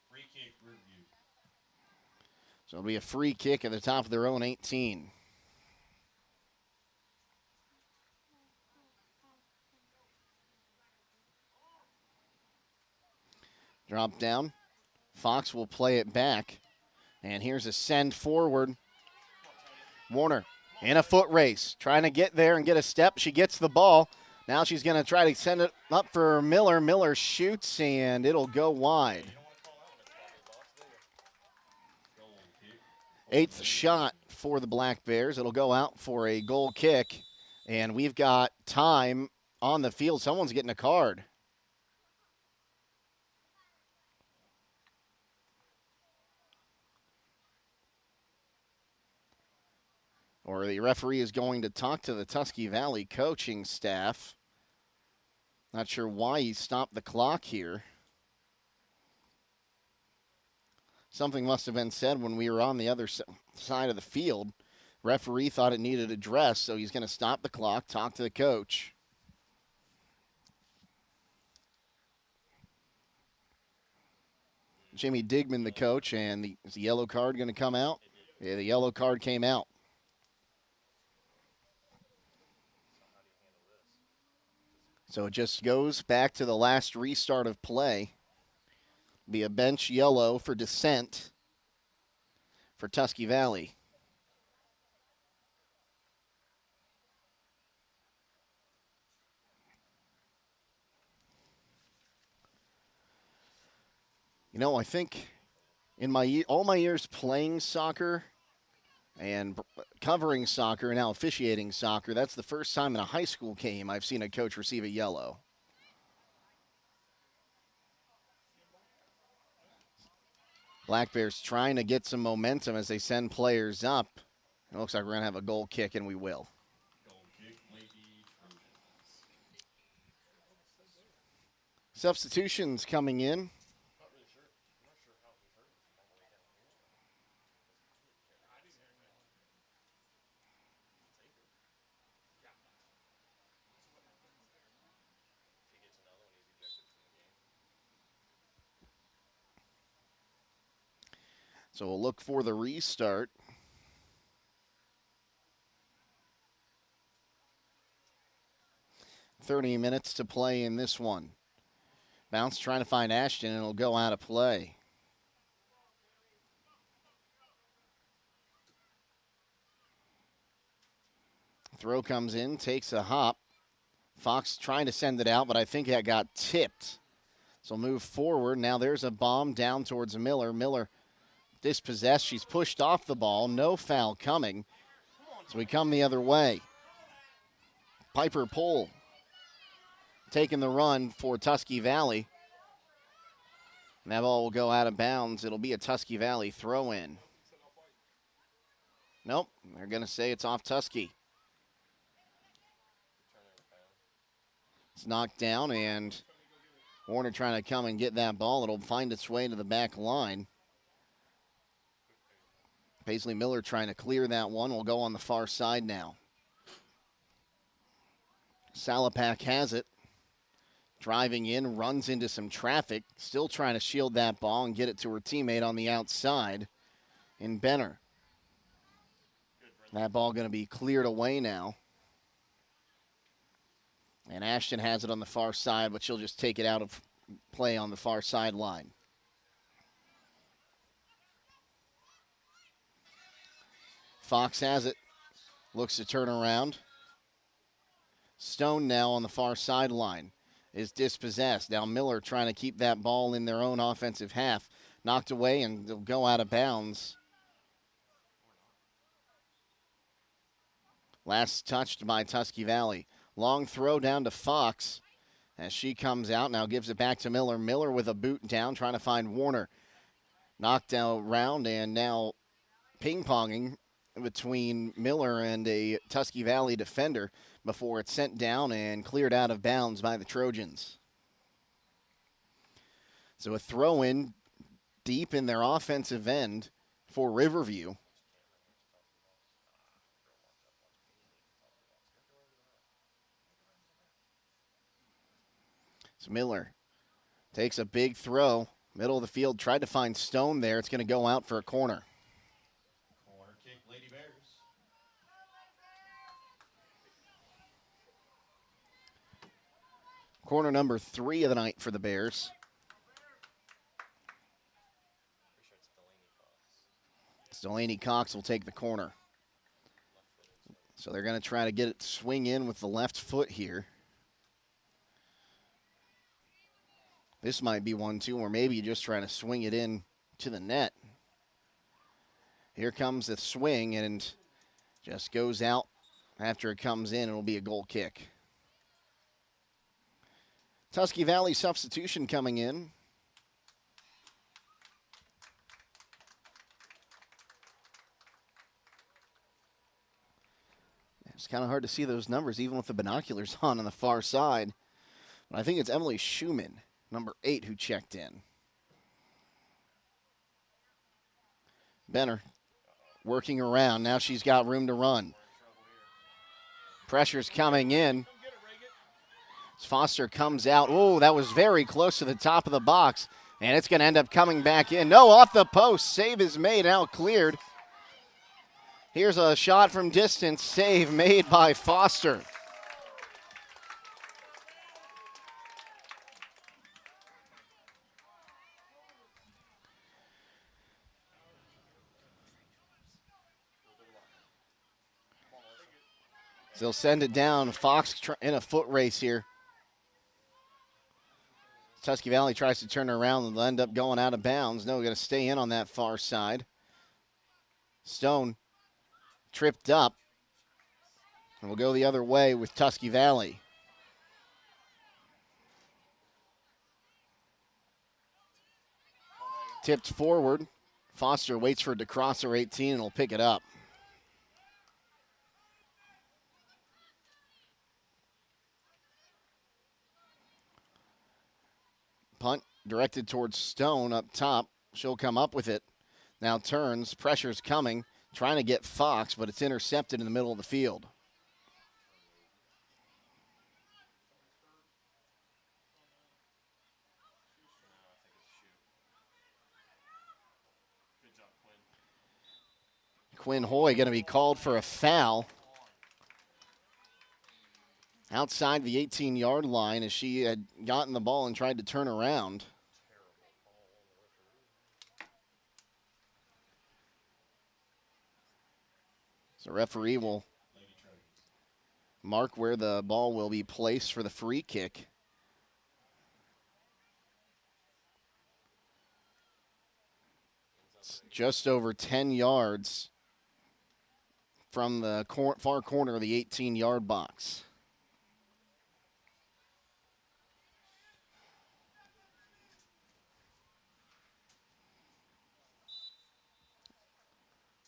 Free kick, Riverview. So it'll be a free kick at the top of their own 18. Drop down. Fox will play it back. And here's a send forward. Warner in a foot race, trying to get there and get a step. She gets the ball. Now she's going to try to send it up for Miller. Miller shoots, and it'll go wide. Eighth shot for the Black Bears. It'll go out for a goal kick, and we've got time on the field. Someone's getting a card. Or the referee is going to talk to the Tusky Valley coaching staff. Not sure why he stopped the clock here. Something must have been said when we were on the other side of the field. Referee thought it needed addressed, so he's going to stop the clock, talk to the coach. Jimmy Digman, the coach, and is the yellow card going to come out? Yeah, the yellow card came out. So it just goes back to the last restart of play. Be a bench yellow for dissent for Tusky Valley. You know, I think in all my years playing soccer and covering soccer and now officiating soccer, that's the first time in a high school game I've seen a coach receive a yellow. Black Bears trying to get some momentum as they send players up. It looks like we're going to have a goal kick, and we will. Goal kick, Lady Trojans. Substitutions coming in. So we'll look for the restart. .30 minutes to play in this one. Bounce trying to find Ashton, and it'll go out of play. Throw comes in, takes a hop. Fox trying to send it out, but I think that got tipped. So move forward. Now there's a bomb down towards Miller. Miller dispossessed. She's pushed off the ball. No foul coming. So we come the other way. Piper Pohl taking the run for Tusky Valley. And that ball will go out of bounds. It'll be a Tusky Valley throw in. Nope, they're going to say it's off Tusky. It's knocked down, and Warner trying to come and get that ball. It'll find its way to the back line. Paisley Miller trying to clear that one. Will go on the far side now. Salapak has it. Driving in, runs into some traffic. Still trying to shield that ball and get it to her teammate on the outside in Benner. That ball going to be cleared away now. And Ashton has it on the far side, but she'll just take it out of play on the far sideline. Fox has it. Looks to turn around. Stone now on the far sideline is dispossessed. Now Miller trying to keep that ball in their own offensive half. Knocked away, and they'll go out of bounds. Last touched by Tusky Valley. Long throw down to Fox as she comes out. Now gives it back to Miller. Miller with a boot down, trying to find Warner. Knocked out round, and now ping-ponging between Miller and a Tusky Valley defender before it's sent down and cleared out of bounds by the Trojans. So a throw-in deep in their offensive end for Riverview. So Miller takes a big throw, middle of the field, tried to find Stone there. It's going to go out for a corner. Corner kick, Lady Bears. Corner number 3 of the night for the Bears. Delaney Cox will take the corner. So they're going to try to get it to swing in with the left foot here. This might be one, too, or maybe just trying to swing it in to the net. Here comes the swing, and just goes out after it comes in. It'll be a goal kick. Tusky Valley substitution coming in. It's kind of hard to see those numbers, even with the binoculars on the far side. But I think it's Emily Schumann, number 8, who checked in. Benner working around. Now she's got room to run. Pressure's coming in. As Foster comes out. Oh, that was very close to the top of the box. And it's going to end up coming back in. No, off the post. Save is made, out cleared. Here's a shot from distance. Save made by Foster. So they'll send it down. Fox in a foot race here. Tusky Valley tries to turn around and they'll end up going out of bounds. No, we're going to stay in on that far side. Stone tripped up. And we'll go the other way with Tusky Valley. Tipped forward. Foster waits for it to cross her 18 and will pick it up. Punt directed towards Stone up top. She'll come up with it. Now turns. Pressure's coming. Trying to get Fox, but it's intercepted in the middle of the field. Good job, Quinn. Quinn Hoy going to be called for a foul outside the 18-yard line as she had gotten the ball and tried to turn around. So referee will mark where the ball will be placed for the free kick. It's just over 10 yards from the far corner of the 18-yard box.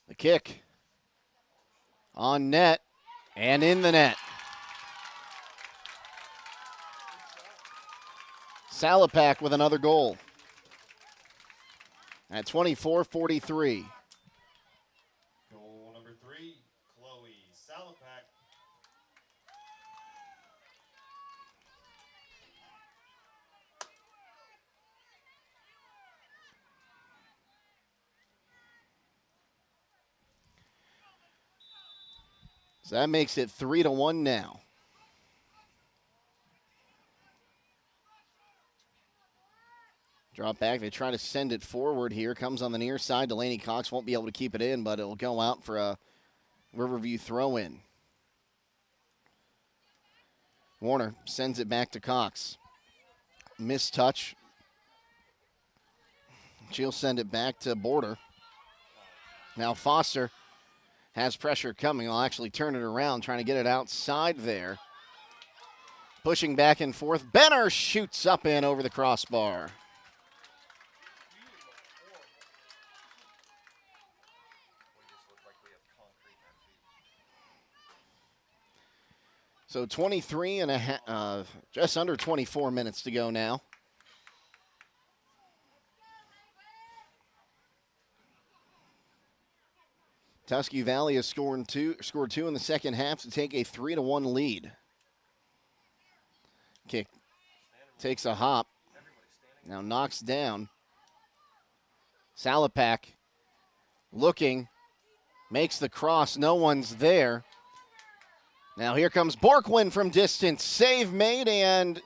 The kick on net and in the net. Salapak with another goal at 24-43. Goal number 3, Chloe Salapak. So that makes it 3-1 now. Drop back. They try to send it forward here. Comes on the near side. Delaney Cox won't be able to keep it in, but it'll go out for a Riverview throw-in. Warner sends it back to Cox. Missed touch. She'll send it back to Border. Now Foster has pressure coming. I'll actually turn it around, trying to get it outside there. Pushing back and forth. Benner shoots up and over the crossbar. So 23 and a half, just under 24 minutes to go now. Tusky Valley has scored two in the second half to take a 3-1 lead. Kick takes a hop. Now knocks down. Salapak looking, makes the cross. No one's there. Now here comes Borkwin from distance. Save made, and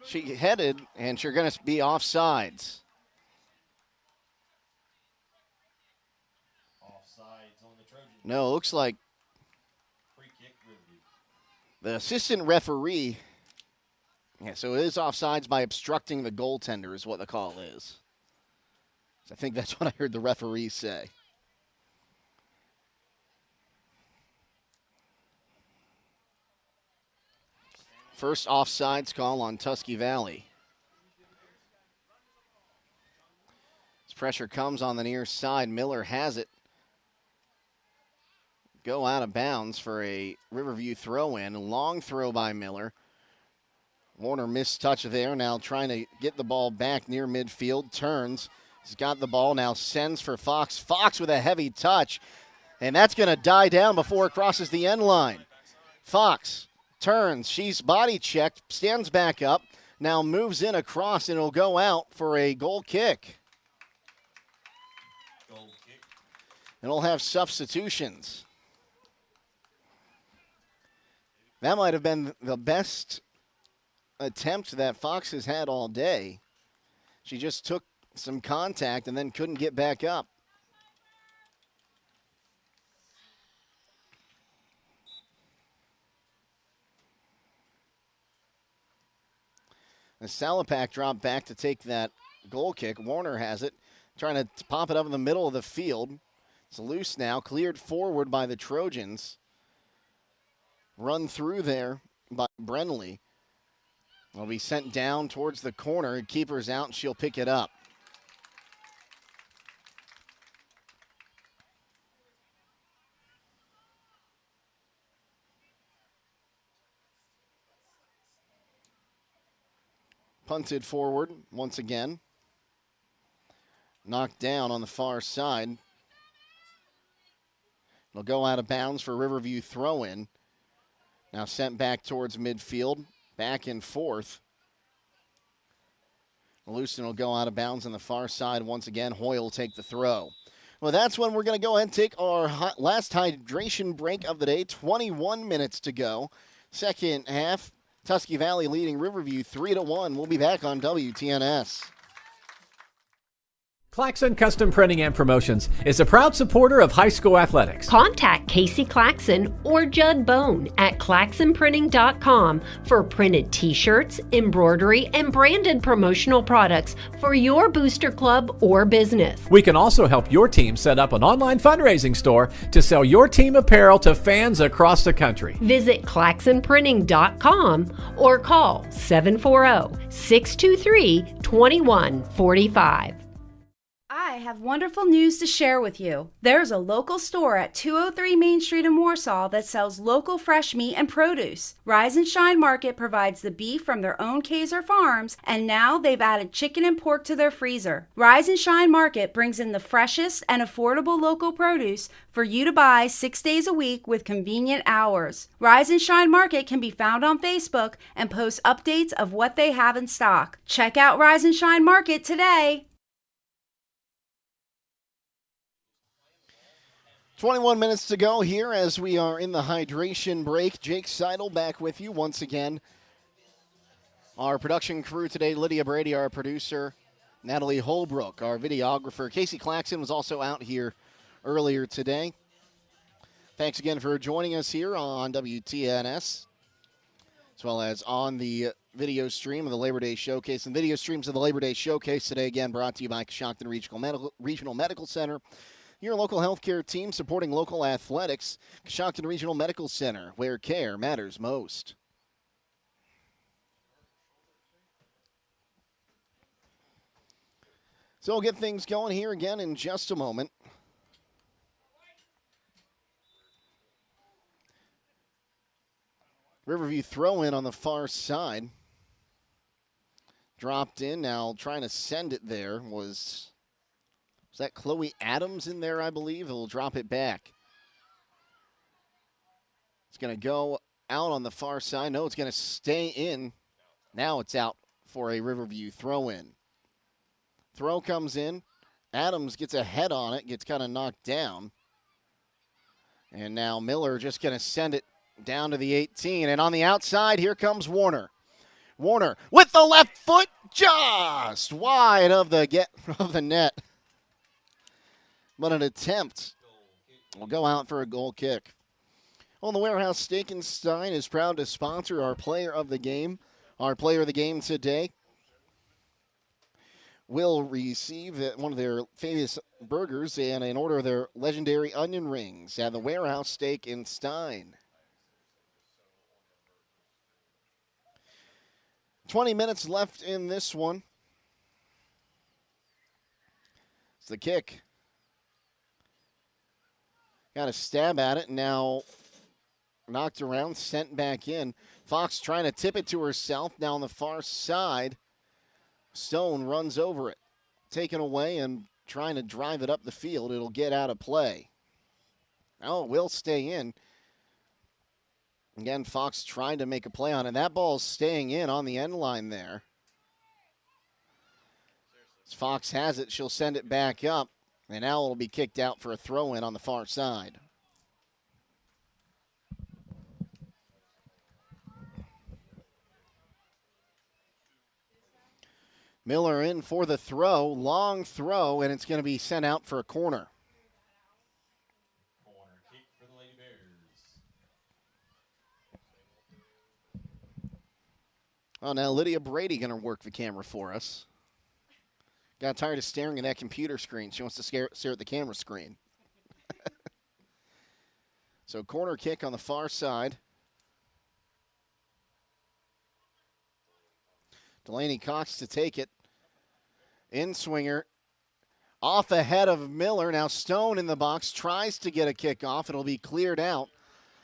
she headed, and she's going to be offsides. No, it looks like the assistant referee, so it is offsides by obstructing the goaltender is what the call is. So I think that's what I heard the referee say. First offsides call on Tusky Valley. As pressure comes on the near side, Miller has it. Go out of bounds for a Riverview throw-in. A long throw by Miller. Warner missed touch there. Now trying to get the ball back near midfield. Turns. He's got the ball now. Sends for Fox. Fox with a heavy touch. And that's going to die down before it crosses the end line. Fox turns. She's body checked. Stands back up. Now moves in across, and it'll go out for a goal kick. Goal kick. And it'll have substitutions. That might have been the best attempt that Fox has had all day. She just took some contact and then couldn't get back up. The Salapak dropped back to take that goal kick. Warner has it, trying to pop it up in the middle of the field. It's loose now, cleared forward by the Trojans. Run through there by Brenly. Will be sent down towards the corner. Keeper's out, and she'll pick it up. Punted forward once again. Knocked down on the far side. It'll go out of bounds for Riverview throw-in. Now sent back towards midfield, back and forth. Lewiston will go out of bounds on the far side once again. Hoyle will take the throw. Well, that's when we're going to go ahead and take our last hydration break of the day. 21 minutes to go. Second half, Tusky Valley leading Riverview 3-1. We'll be back on WTNS. Claxon Custom Printing and Promotions is a proud supporter of high school athletics. Contact Casey Claxon or Judd Bone at claxonprinting.com for printed t-shirts, embroidery, and branded promotional products for your booster club or business. We can also help your team set up an online fundraising store to sell your team apparel to fans across the country. Visit claxonprinting.com or call 740-623-2145. I have wonderful news to share with you. There's a local store at 203 Main Street in Warsaw that sells local fresh meat and produce. Rise and Shine Market provides the beef from their own Kaiser farms, and now they've added chicken and pork to their freezer. Rise and Shine Market brings in the freshest and affordable local produce for you to buy 6 days a week with convenient hours. Rise and Shine Market can be found on Facebook and posts updates of what they have in stock. Check out Rise and Shine Market today. 21 minutes to go here as we are in the hydration break. Jake Sidle back with you once again. Our production crew today, Lydia, Brady, our producer, Natalie, Holbrook, our videographer. Casey Claxon was also out here earlier today. Thanks again for joining us here on WTNS, as well as on the video stream of the Labor Day Showcase. And video streams of the Labor Day Showcase today, again, brought to you by Coshocton Regional Medical Center. Your local healthcare team supporting local athletics. Coshocton Regional Medical Center, where care matters most. So we'll get things going here again in just a moment. Riverview throw in on the far side. Dropped in, now trying to send it there was that Chloe Adams in there, I believe? He'll drop it back. It's going to go out on the far side. No, it's going to stay in. Now it's out for a Riverview throw-in. Throw comes in. Adams gets a head on it, gets kind of knocked down. And now Miller just going to send it down to the 18. And on the outside, here comes Warner. Warner with the left foot, just wide of the net. But an attempt will go out for a goal kick. Well, the Warehouse Steak and Stein is proud to sponsor our player of the game. Our player of the game today will receive one of their famous burgers and an order of their legendary onion rings at the Warehouse Steak and Stein. 20 minutes left in this one. It's the kick. Got a stab at it, now knocked around, sent back in. Fox trying to tip it to herself down the far side. Stone runs over it. Taken away and trying to drive it up the field. It'll get out of play. Oh, it will stay in. Again, Fox trying to make a play on it. That ball's staying in on the end line there. As Fox has it, she'll send it back up. And now it'll be kicked out for a throw-in on the far side. Miller in for the throw, long throw, and it's going to be sent out for a corner. Corner kick for the Lady Bears. Oh, now Lydia Brady going to work the camera for us. Got tired of staring at that computer screen. She wants to stare at the camera screen. So corner kick on the far side. Delaney Cox to take it. In swinger. Off ahead of Miller. Now Stone in the box. Tries to get a kick off. It'll be cleared out.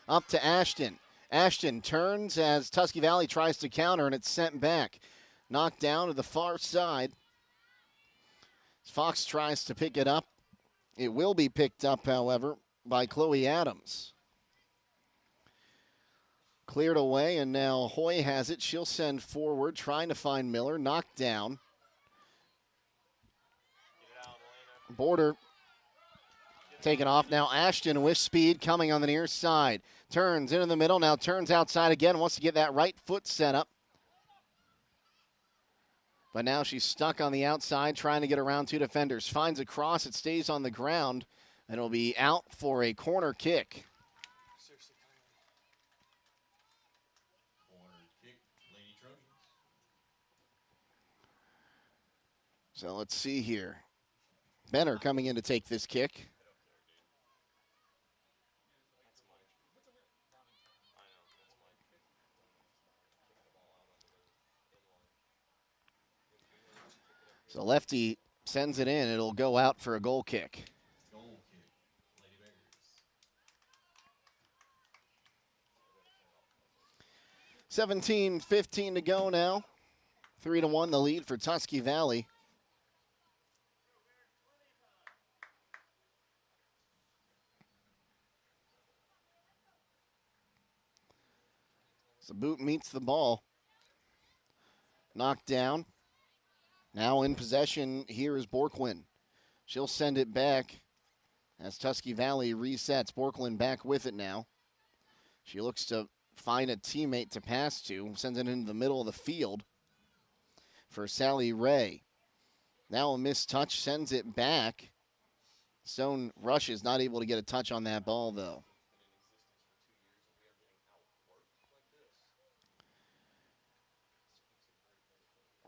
Up to Ashton. Ashton turns as Tusky Valley tries to counter, and it's sent back. Knocked down to the far side. Fox tries to pick it up. It will be picked up, however, by Chloe Adams. Cleared away, and now Hoy has it. She'll send forward, trying to find Miller. Knocked down. Border Taken off now. Ashton with speed coming on the near side. Turns into the middle. Now turns outside again. Wants to get that right foot set up. But now she's stuck on the outside trying to get around two defenders. Finds a cross. It stays on the ground. And it'll be out for a corner kick. Corner kick, Lady Trojans. So let's see here. Benner coming in to take this kick. So lefty sends it in. It'll go out for a goal kick. Goal kick, Lady Bears. 17-15 to go now. 3-1 the lead for Tusky Valley. So boot meets the ball. Knocked down. Now in possession, here is Borquin. She'll send it back as Tusky Valley resets. Borquin back with it now. She looks to find a teammate to pass to. Sends it into the middle of the field for Sally Ray. Now a missed touch, sends it back. Stone Rush is not able to get a touch on that ball, though.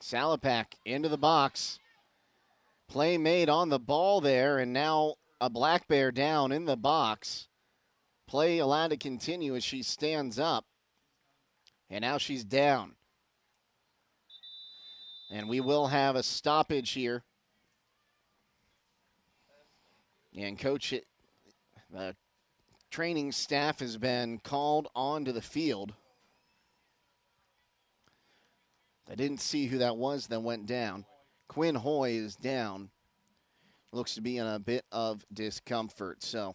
Salapak into the box. Play made on the ball there, and now a Black Bear down in the box. Play allowed to continue as she stands up. And now she's down. And we will have a stoppage here. And coach, the training staff has been called onto the field. I didn't see who that was that went down. Quinn Hoy is down. Looks to be in a bit of discomfort. So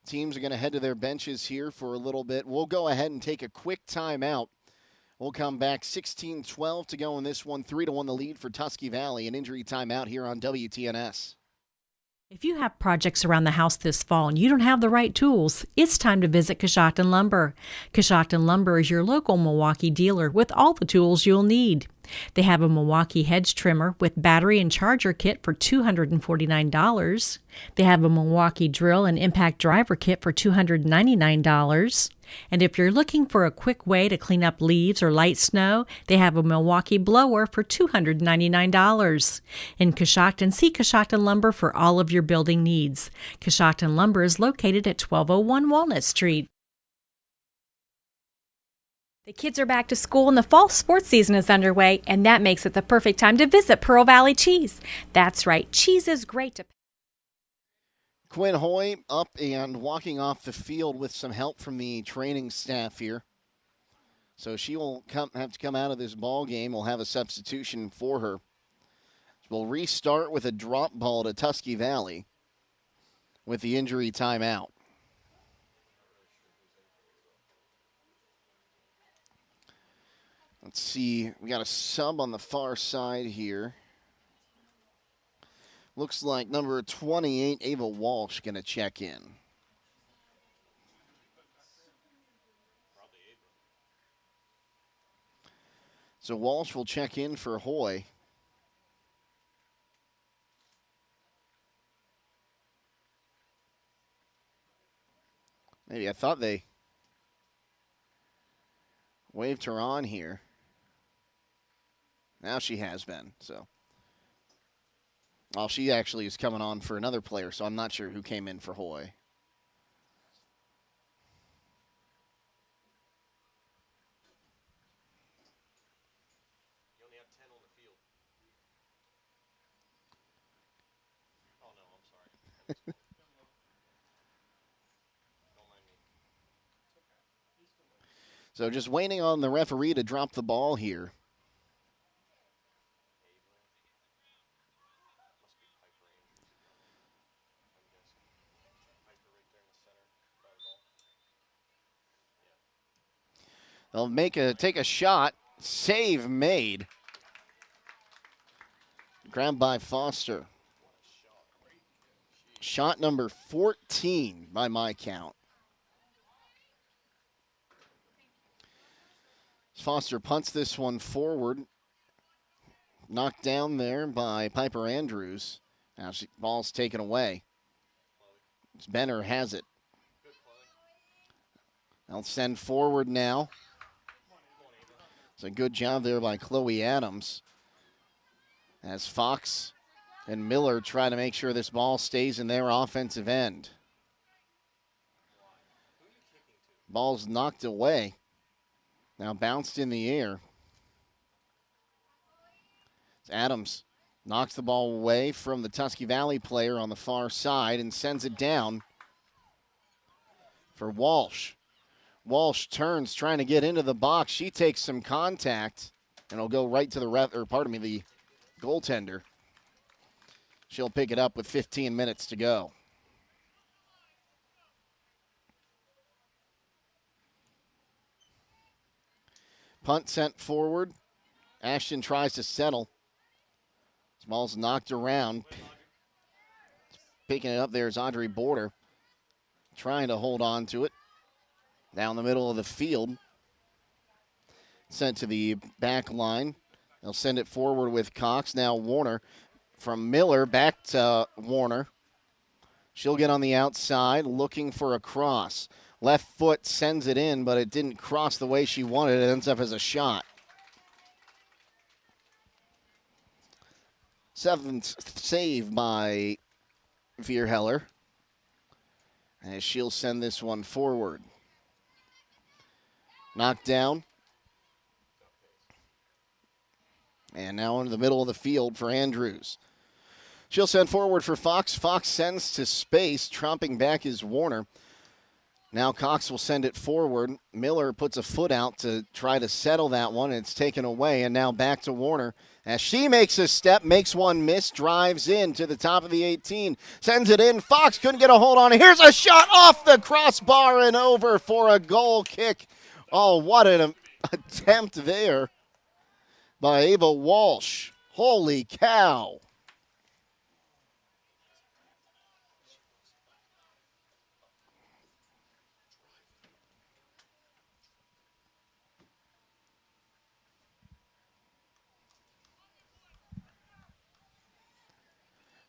teams are going to head to their benches here for a little bit. We'll go ahead and take a quick timeout. We'll come back. 16-12 to go in this one. 3-1 the lead for Tusky Valley. An injury timeout here on WTNS. If you have projects around the house this fall and you don't have the right tools, it's time to visit Coshocton Lumber. Coshocton Lumber is your local Milwaukee dealer with all the tools you'll need. They have a Milwaukee hedge trimmer with battery and charger kit for $249. They have a Milwaukee drill and impact driver kit for $299. And if you're looking for a quick way to clean up leaves or light snow, they have a Milwaukee blower for $299. In Coshocton, see Coshocton Lumber for all of your building needs. Coshocton Lumber is located at 1201 Walnut Street. The kids are back to school and the fall sports season is underway, and that makes it the perfect time to visit Pearl Valley Cheese. That's right, cheese is great to Quinn Hoy up and walking off the field with some help from the training staff here. So she will have to come out of this ball game. We'll have a substitution for her. We'll restart with a drop ball to Tusky Valley with the injury timeout. Let's see. We got a sub on the far side here. Looks like number 28, Ava Walsh, going to check in. So Walsh will check in for Hoy. Maybe I thought they waved her on here. Now she has been, so. Well, she actually is coming on for another player, so I'm not sure who came in for Hoy. You only have 10 on the field. Oh, no, I'm sorry. Don't mind me. So just waiting on the referee to drop the ball here. They'll take a shot. Save made. Grabbed by Foster. Shot number 14 by my count. Foster punts this one forward. Knocked down there by Piper Andrews. Now ball's taken away. Benner has it. They'll send forward now. It's a good job there by Chloe Adams. As Fox and Miller try to make sure this ball stays in their offensive end. Ball's knocked away. Now bounced in the air. Adams knocks the ball away from the Tusky Valley player on the far side and sends it down for Walsh. Walsh turns, trying to get into the box. She takes some contact, and it'll go right to the goaltender. She'll pick it up with 15 minutes to go. Punt sent forward. Ashton tries to settle. Ball's knocked around. Picking it up there is Audrey Border. Trying to hold on to it. Down the middle of the field. Sent to the back line. They'll send it forward with Cox. Now Warner from Miller back to Warner. She'll get on the outside looking for a cross. Left foot sends it in, but it didn't cross the way she wanted. It ends up as a shot. Seventh save by Vierheller. As she'll send this one forward. Knocked down. And now into the middle of the field for Andrews. She'll send forward for Fox. Fox sends to space. Tromping back is Warner. Now Cox will send it forward. Miller puts a foot out to try to settle that one. It's taken away, and now back to Warner. As she makes a step, makes one miss, drives in to the top of the 18. Sends it in. Fox couldn't get a hold on it. Here's a shot off the crossbar and over for a goal kick. Oh, what an attempt there by Ava Walsh. Holy cow.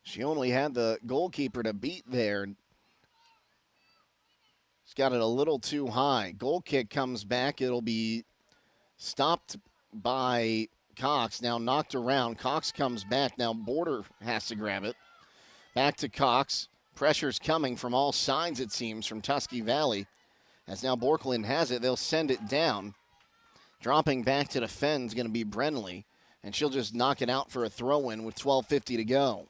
She only had the goalkeeper to beat there. She's got it a little too high. Goal kick comes back. It'll be stopped by Cox. Now knocked around. Cox comes back. Now Border has to grab it. Back to Cox. Pressure's coming from all sides, it seems, from Tusky Valley. As now Borklin has it, they'll send it down. Dropping back to defend is going to be Brenly. And she'll just knock it out for a throw-in with 12:50 to go.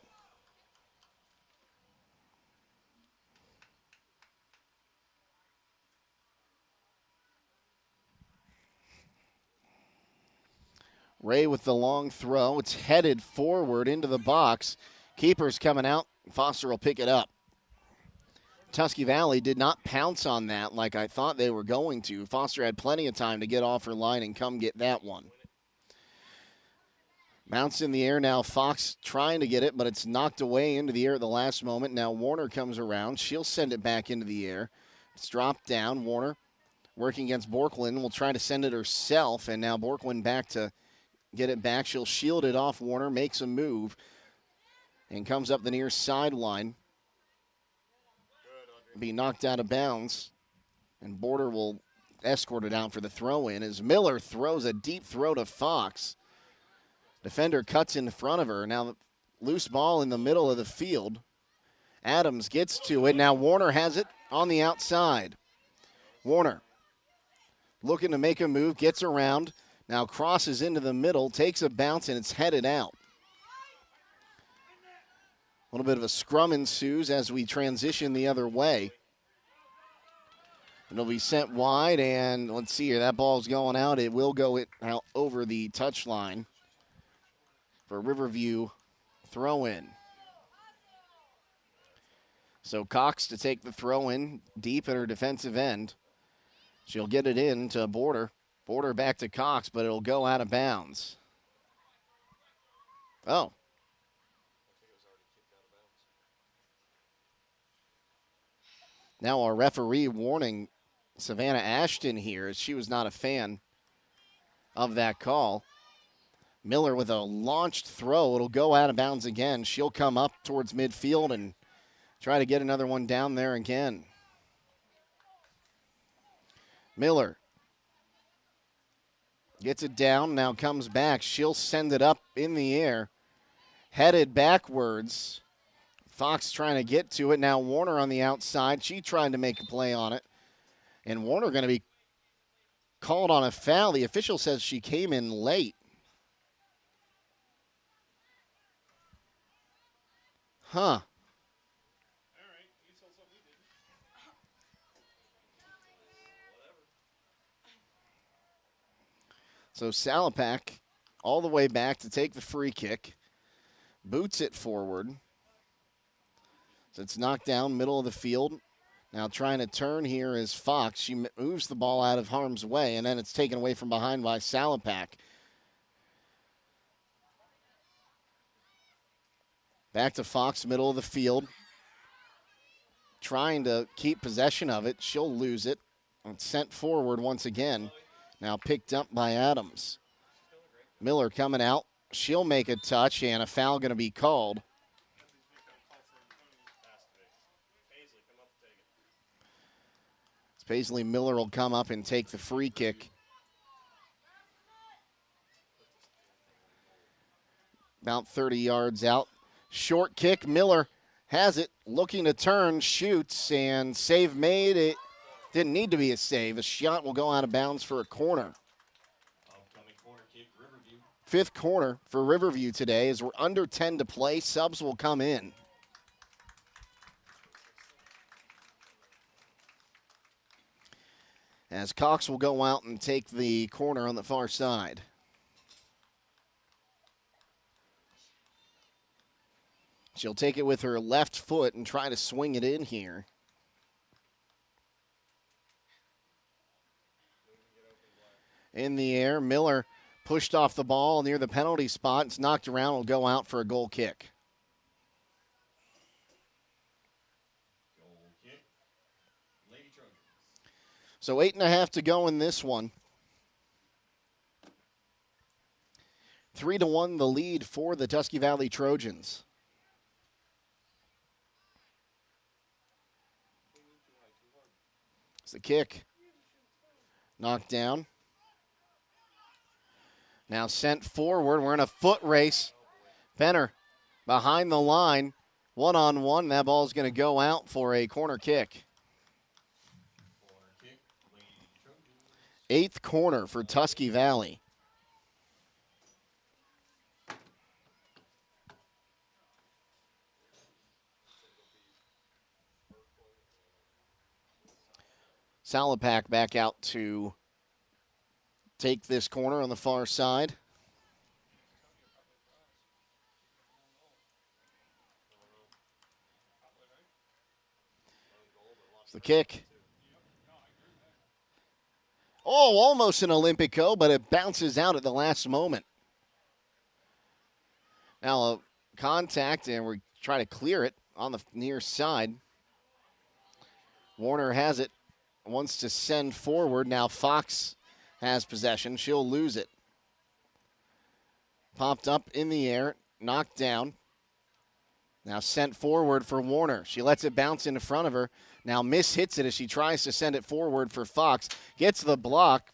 Ray with the long throw. It's headed forward into the box. Keeper's coming out. Foster will pick it up. Tusky Valley did not pounce on that like I thought they were going to. Foster had plenty of time to get off her line and come get that one. Bounce in the air now. Fox trying to get it, but it's knocked away into the air at the last moment. Now Warner comes around. She'll send it back into the air. It's dropped down. Warner working against Borklin will try to send it herself, and now Borklin back to get it back. She'll shield it off Warner, makes a move, and comes up the near sideline. Be knocked out of bounds, and Border will escort it out for the throw-in as Miller throws a deep throw to Fox. Defender cuts in front of her. Now loose ball in the middle of the field. Adams gets to it. Now Warner has it on the outside. Warner looking to make a move, gets around. Now crosses into the middle, takes a bounce, and it's headed out. A little bit of a scrum ensues as we transition the other way. It'll be sent wide, and let's see here. That ball's going out. It will go out over the touchline for Riverview throw-in. So Cox to take the throw-in deep at her defensive end. She'll get it in to Border. Border back to Cox, but it'll go out of bounds. Oh. Now our referee warning Savannah Ashton here, as she was not a fan of that call. Miller with a launched throw. It'll go out of bounds again. She'll come up towards midfield and try to get another one down there again. Miller gets it down, now comes back. She'll send it up in the air, headed backwards. Fox trying to get to it. Now Warner on the outside. She tried to make a play on it. And Warner going to be called on a foul. The official says she came in late. Huh. So Salapak all the way back to take the free kick. Boots it forward. So it's knocked down, middle of the field. Now trying to turn here is Fox. She moves the ball out of harm's way, and then it's taken away from behind by Salapak. Back to Fox, middle of the field. Trying to keep possession of it. She'll lose it. It's sent forward once again. Now picked up by Adams. Miller coming out. She'll make a touch, and a foul going to be called. Paisley Miller will come up and take the free kick. About 30 yards out. Short kick. Miller has it. Looking to turn. Shoots. And save made. It didn't need to be a save. The shot will go out of bounds for a corner. Fifth corner for Riverview today as we're under 10 to play. Subs will come in. As Cox will go out and take the corner on the far side. She'll take it with her left foot and try to swing it in here. In the air, Miller pushed off the ball near the penalty spot. It's knocked around, will go out for a goal kick. So 8.5 to go in this one. 3-1 the lead for the Tusky Valley Trojans. It's the kick. Knocked down. Now sent forward. We're in a foot race. Benner behind the line. One-on-one. That ball's going to go out for a corner kick. Eighth corner for Tusky Valley. Salapak back out to take this corner on the far side. It's the kick. Oh, almost an Olympico, but it bounces out at the last moment. Now a contact, and we try to clear it on the near side. Warner has it, wants to send forward. Now Fox has possession. She'll lose it. Popped up in the air, knocked down. Now sent forward for Warner. She lets it bounce in front of her. Now hits it as she tries to send it forward for Fox. Gets the block,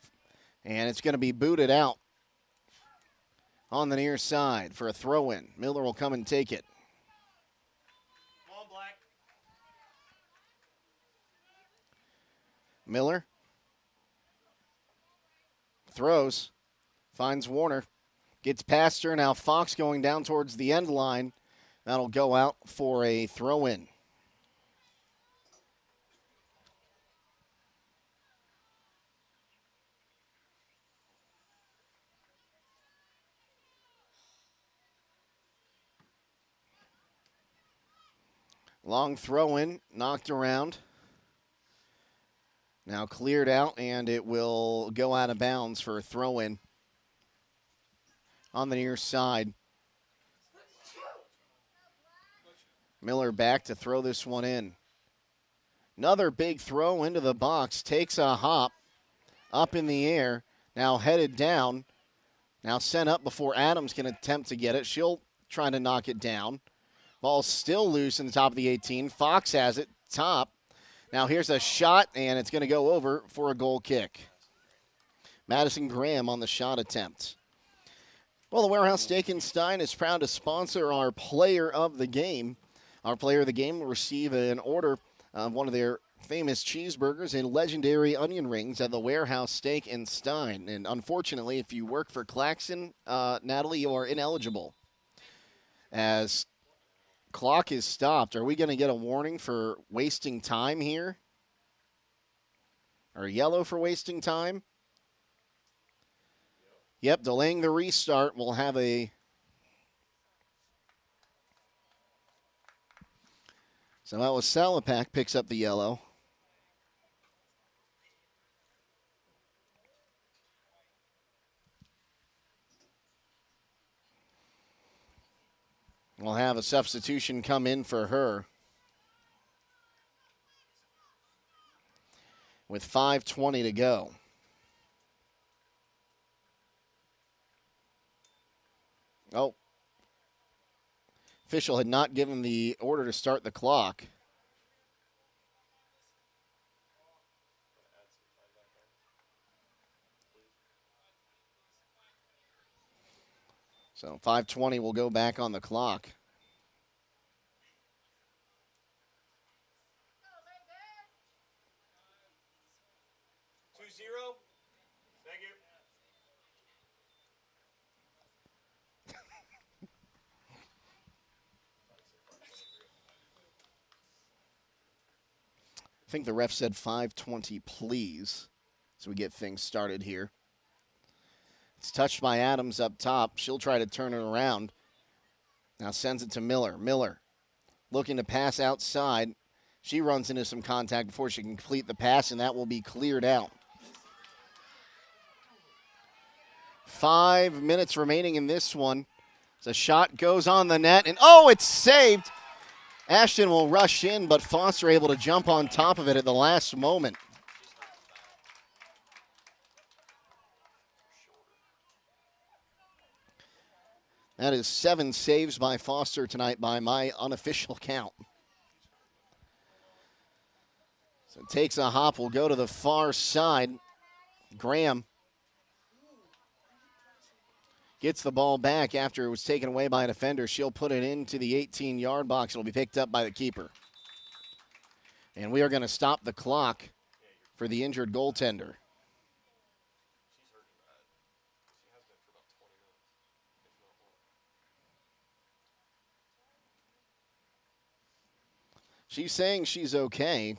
and it's going to be booted out on the near side for a throw-in. Miller will come and take it. Come on, Black. Miller throws, finds Warner, gets past her. Now Fox going down towards the end line. That'll go out for a throw-in. Long throw-in, knocked around. Now cleared out, and it will go out of bounds for a throw-in on the near side. Miller back to throw this one in. Another big throw into the box. Takes a hop up in the air. Now headed down. Now sent up before Adams can attempt to get it. She'll try to knock it down. Ball's still loose in the top of the 18. Fox has it. Top. Now here's a shot, and it's going to go over for a goal kick. Madison Graham on the shot attempt. Well, the Warehouse Steak & Stein is proud to sponsor our player of the game. Our player of the game will receive an order of one of their famous cheeseburgers and legendary onion rings at the Warehouse Steak & Stein. And unfortunately, if you work for Claxon, Natalie, you are ineligible. As clock is stopped, are we going to get a warning for wasting time here? Or yellow for wasting time? Yep, delaying the restart. We'll have a... So that was Salapak picks up the yellow. We'll have a substitution come in for her. With 5:20 to go. Oh. Official had not given the order to start the clock. So 5:20 will go back on the clock. I think the ref said 5:20, please, so we get things started here. It's touched by Adams up top. She'll try to turn it around. Now sends it to Miller. Miller looking to pass outside. She runs into some contact before she can complete the pass, and that will be cleared out. 5 minutes remaining in this one. The shot goes on the net, and oh, it's saved. Ashton will rush in, but Foster able to jump on top of it at the last moment. That is 7 saves by Foster tonight by my unofficial count. So it takes a hop, will go to the far side. Graham gets the ball back after it was taken away by a defender. She'll put it into the 18-yard box. It'll be picked up by the keeper. And we are going to stop the clock for the injured goaltender. She's saying she's okay.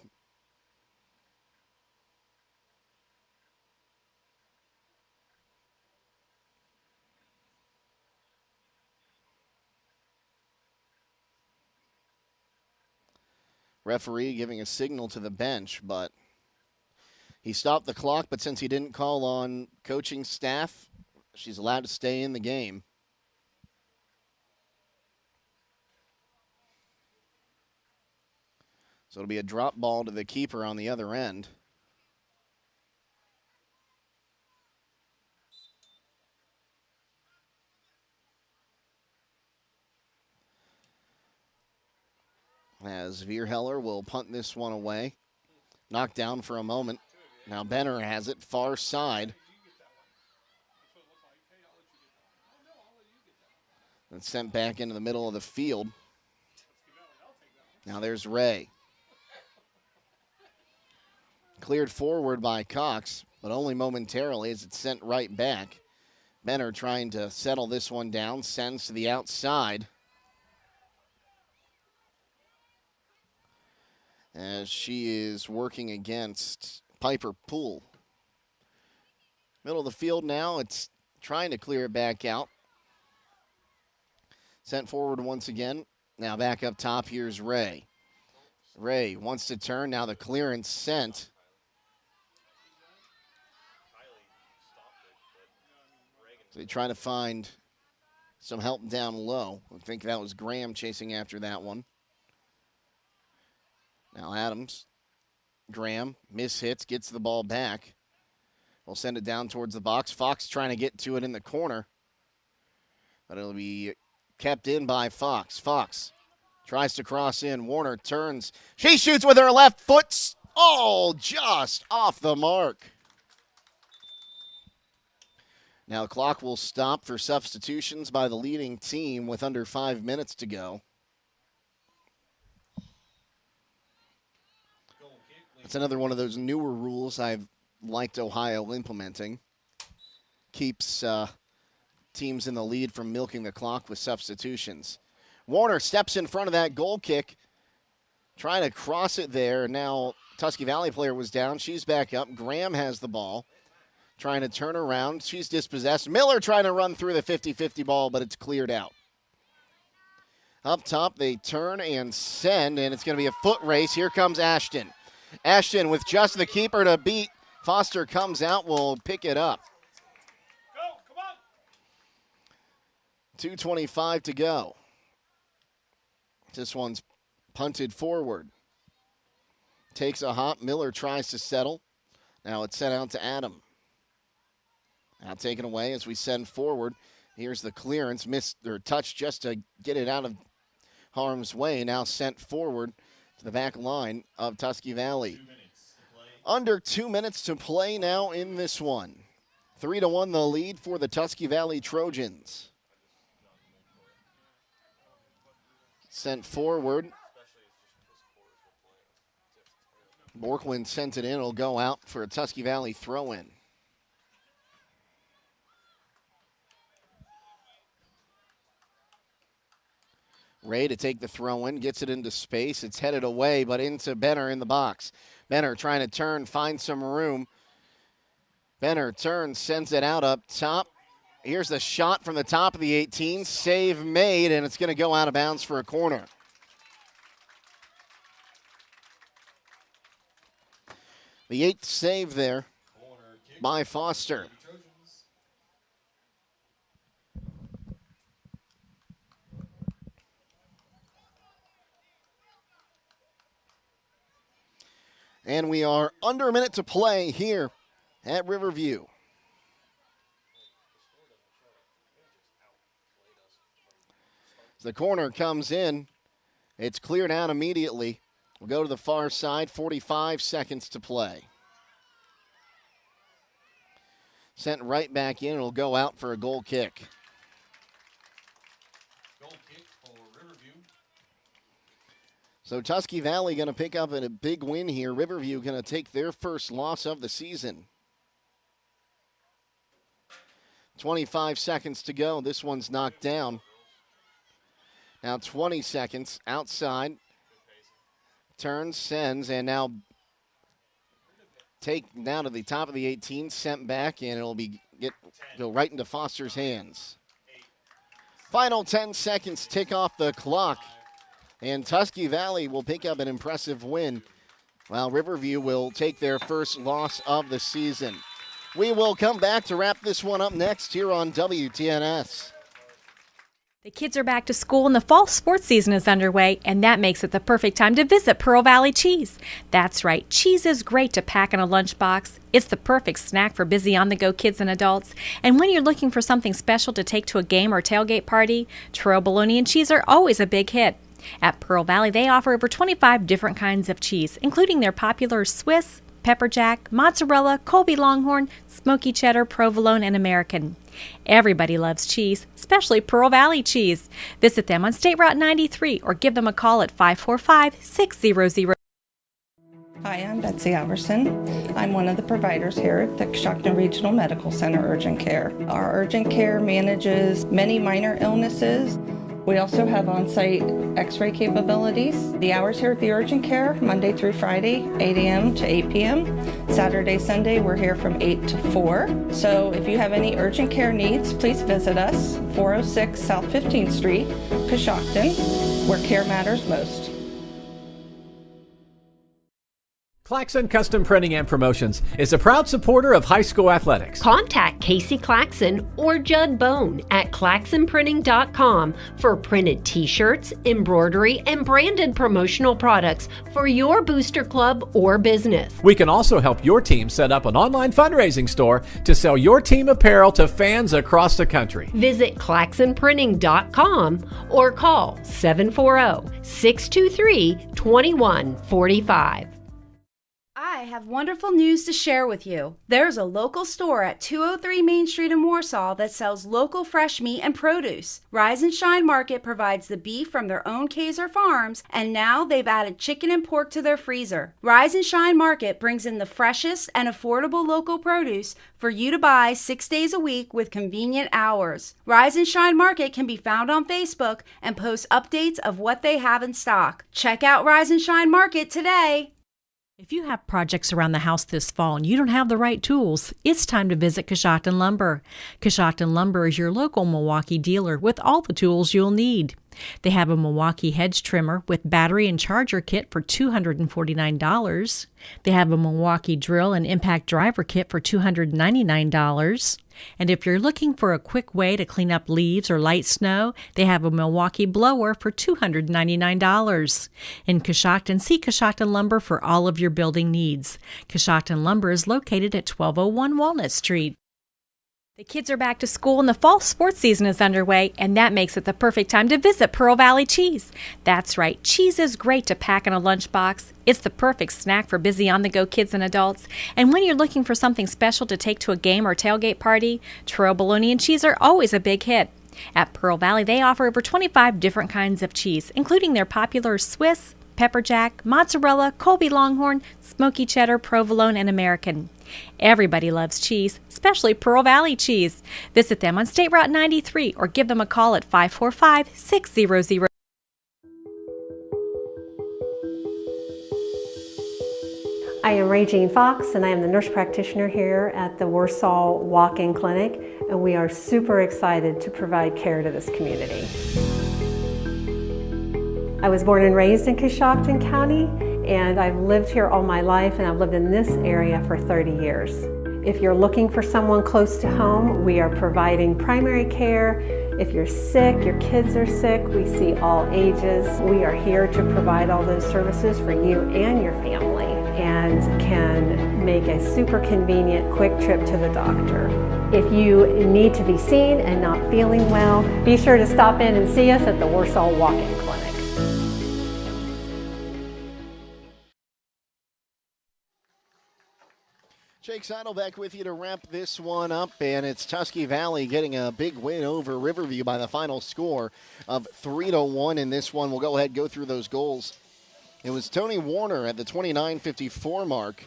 Referee giving a signal to the bench, but he stopped the clock, but since he didn't call on coaching staff, she's allowed to stay in the game. So it'll be a drop ball to the keeper on the other end. As Vierheller will punt this one away. Knocked down for a moment. Now Benner has it, far side. And sent back into the middle of the field. Now there's Ray. Cleared forward by Cox, but only momentarily as it's sent right back. Benner trying to settle this one down, sends to the outside. As she is working against Piper Poole. Middle of the field now, it's trying to clear it back out. Sent forward once again. Now back up top, here's Ray. Ray wants to turn, now the clearance sent. So they try to find some help down low. I think that was Graham chasing after that one. Now Adams Graham mishits, gets the ball back. We'll send it down towards the box. Fox trying to get to it in the corner, but it'll be kept in by Fox. Fox tries to cross in. Warner turns. She shoots with her left foot. Oh, just off the mark. Now the clock will stop for substitutions by the leading team with under 5 minutes to go. It's another one of those newer rules I've liked Ohio implementing. Keeps teams in the lead from milking the clock with substitutions. Warner steps in front of that goal kick, trying to cross it there. Now Tusky Valley player was down. She's back up. Graham has the ball, trying to turn around. She's dispossessed. Miller trying to run through the 50-50 ball, but it's cleared out. Up top, they turn and send, and it's going to be a foot race. Here comes Ashton. Ashton with just the keeper to beat. Foster comes out, will pick it up. Go, come on. 2:25 to go. This one's punted forward. Takes a hop. Miller tries to settle. Now it's sent out to Adam. Now taken away as we send forward. Here's the clearance. Missed or touch just to get it out of harm's way. Now sent forward to the back line of Tusky Valley. Under 2 minutes to play now in this one. 3-1 the lead for the Tusky Valley Trojans. Sent forward. Borkland sent it in. It'll go out for a Tusky Valley throw-in. Ray to take the throw-in, gets it into space. It's headed away, but into Benner in the box. Benner trying to turn, find some room. Benner turns, sends it out up top. Here's the shot from the top of the 18. Save made, and it's going to go out of bounds for a corner. The 8th save there by Foster. And we are under a minute to play here at Riverview. The corner comes in. It's cleared out immediately. We'll go to the far side. 45 seconds to play. Sent right back in. It'll go out for a goal kick. Goal kick for Riverview. So Tusky Valley going to pick up a big win here. Riverview going to take their first loss of the season. 25 seconds to go. This one's knocked down. Now 20 seconds outside. Turns, sends, and now take down to the top of the 18, sent back, and it'll go right into Foster's hands. Final 10 seconds tick off the clock, and Tusky Valley will pick up an impressive win, while Riverview will take their first loss of the season. We will come back to wrap this one up next here on WTNS. The kids are back to school and the fall sports season is underway, and that makes it the perfect time to visit Pearl Valley Cheese. That's right, cheese is great to pack in a lunchbox. It's the perfect snack for busy on-the-go kids and adults. And when you're looking for something special to take to a game or tailgate party, Trail bologna and cheese are always a big hit. At Pearl Valley, they offer over 25 different kinds of cheese, including their popular Swiss, pepper jack, mozzarella, Colby Longhorn, smoky cheddar, provolone, and American. Everybody loves cheese, especially Pearl Valley cheese. Visit them on State Route 93 or give them a call at 545-600. Hi, I'm Betsy Alverson. I'm one of the providers here at the Coshocton Regional Medical Center Urgent Care. Our urgent care manages many minor illnesses. We also have on-site x-ray capabilities. The hours here at the urgent care, Monday through Friday, 8 a.m. to 8 p.m. Saturday, Sunday, we're here from 8 to 4. So if you have any urgent care needs, please visit us, 406 South 15th Street, Coshocton, where care matters most. Claxon Custom Printing and Promotions is a proud supporter of high school athletics. Contact Casey Claxon or Judd Bone at claxonprinting.com for printed t-shirts, embroidery, and branded promotional products for your booster club or business. We can also help your team set up an online fundraising store to sell your team apparel to fans across the country. Visit claxonprinting.com or call 740-623-2145. I have wonderful news to share with you. There's a local store at 203 Main Street in Warsaw that sells local fresh meat and produce. Rise and Shine Market provides the beef from their own Kaiser farms, and now they've added chicken and pork to their freezer. Rise and Shine Market brings in the freshest and affordable local produce for you to buy 6 days a week with convenient hours. Rise and Shine Market can be found on Facebook and post updates of what they have in stock. Check out Rise and Shine Market today. If you have projects around the house this fall and you don't have the right tools, it's time to visit Coshocton Lumber. Coshocton Lumber is your local Milwaukee dealer with all the tools you'll need. They have a Milwaukee hedge trimmer with battery and charger kit for $249. They have a Milwaukee drill and impact driver kit for $299. And if you're looking for a quick way to clean up leaves or light snow, they have a Milwaukee blower for $299. In Coshocton, see Coshocton Lumber for all of your building needs. Coshocton Lumber is located at 1201 Walnut Street. The kids are back to school and the fall sports season is underway, and that makes it the perfect time to visit Pearl Valley Cheese. That's right, cheese is great to pack in a lunchbox. It's the perfect snack for busy on-the-go kids and adults. And when you're looking for something special to take to a game or tailgate party, Trail bologna and cheese are always a big hit. At Pearl Valley, they offer over 25 different kinds of cheese, including their popular Swiss, pepper jack, mozzarella, Colby Longhorn, smoky cheddar, provolone, and American. Everybody loves cheese, especially Pearl Valley cheese. Visit them on State Route 93 or give them a call at 545-600. I am Ray Jean Fox, and I am the nurse practitioner here at the Warsaw Walk-In Clinic, and we are super excited to provide care to this community. I was born and raised in Coshocton County, and I've lived here all my life, and I've lived in this area for 30 years. If you're looking for someone close to home, we are providing primary care. If you're sick, your kids are sick, we see all ages. We are here to provide all those services for you and your family, and can make a super convenient, quick trip to the doctor. If you need to be seen and not feeling well, be sure to stop in and see us at the Warsaw Walk-In Clinic. Jake Sidle back with you to wrap this one up, and it's Tusky Valley getting a big win over Riverview by the final score of 3-1 in this one. We'll go ahead and go through those goals. It was Tony Warner at the 29:54 mark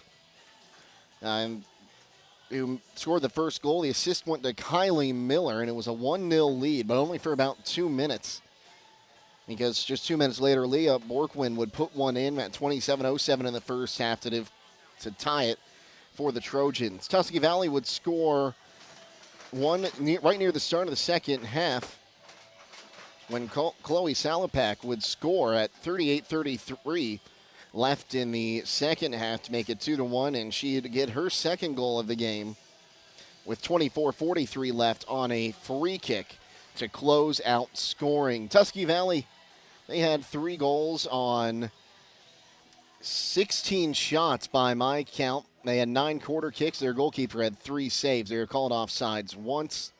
who scored the first goal. The assist went to Kylie Miller, and it was a 1-0 lead, but only for about 2 minutes. Because just 2 minutes later, Leah Borkwin would put one in at 27:07 in the first half to tie it for the Trojans. Tusky Valley would score one right near the start of the second half when Chloe Salapak would score at 38:33 left in the second half to make it 2-1, and she'd get her second goal of the game with 24:43 left on a free kick to close out scoring. Tusky Valley, they had 3 goals on 16 shots by my count. They had 9 quarter kicks. Their goalkeeper had 3 saves. They were called offsides once.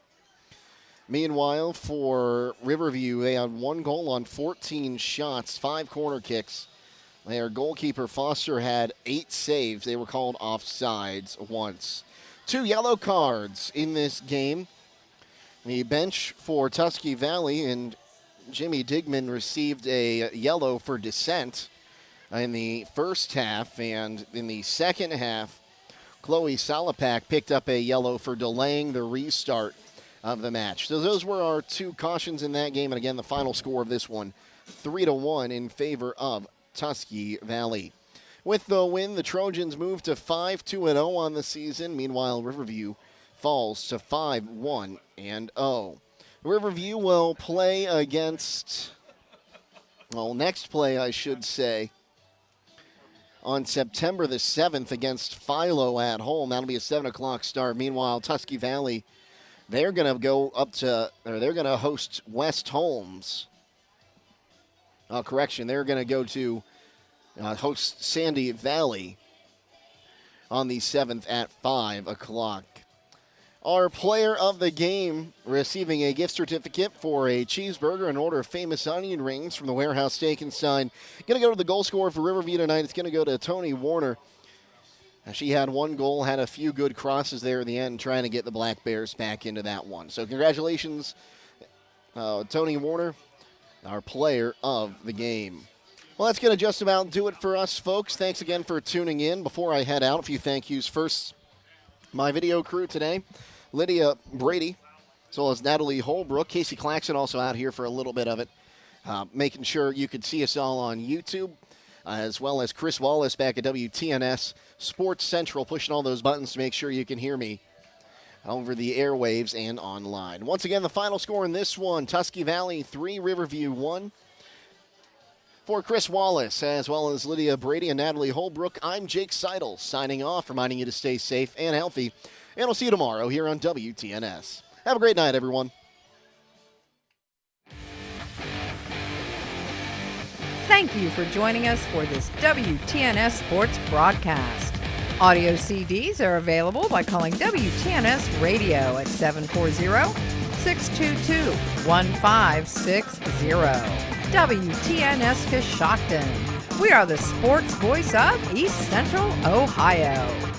Meanwhile, for Riverview, they had 1 goal on 14 shots, 5 corner kicks. Their goalkeeper, Foster, had 8 saves. They were called offsides once. 2 yellow cards in this game. The bench for Tusky Valley and Jimmy Digman received a yellow for dissent in the first half, and in the second half, Chloe Salapak picked up a yellow for delaying the restart of the match. So those were our 2 cautions in that game, and again, the final score of this one, 3-1 in favor of Tusky Valley. With the win, the Trojans move to 5-2-0 on the season. Meanwhile, Riverview falls to 5-1-0. Riverview will play against, next play, I should say, on September the 7th against Philo at home. That'll be a 7 o'clock start. Meanwhile, Tusky Valley, they're going to host West Holmes. They're going to go to host Sandy Valley on the 7th at 5 o'clock. Our player of the game receiving a gift certificate for a cheeseburger and order of famous onion rings from the Warehouse Steak and Sign. Going to go to the goal scorer for Riverview tonight. It's going to go to Tony Warner. She had one goal, had a few good crosses there at the end, trying to get the Black Bears back into that one. So congratulations, Tony Warner, our player of the game. Well, that's going to just about do it for us, folks. Thanks again for tuning in. Before I head out, a few thank yous. First, my video crew today, Lydia, Brady, as well as Natalie Holbrook. Casey Claxon also out here for a little bit of it, making sure you could see us all on YouTube, as well as Chris Wallace back at WTNS Sports Central, pushing all those buttons to make sure you can hear me over the airwaves and online. Once again, the final score in this one, Tusky Valley 3, Riverview 1. For Chris Wallace, as well as Lydia, Brady, and Natalie Holbrook, I'm Jake Sidle, signing off, reminding you to stay safe and healthy, and we'll see you tomorrow here on WTNS. Have a great night, everyone. Thank you for joining us for this WTNS Sports broadcast. Audio CDs are available by calling WTNS Radio at 740-622-1560. WTNS Coshocton. We are the sports voice of East Central Ohio.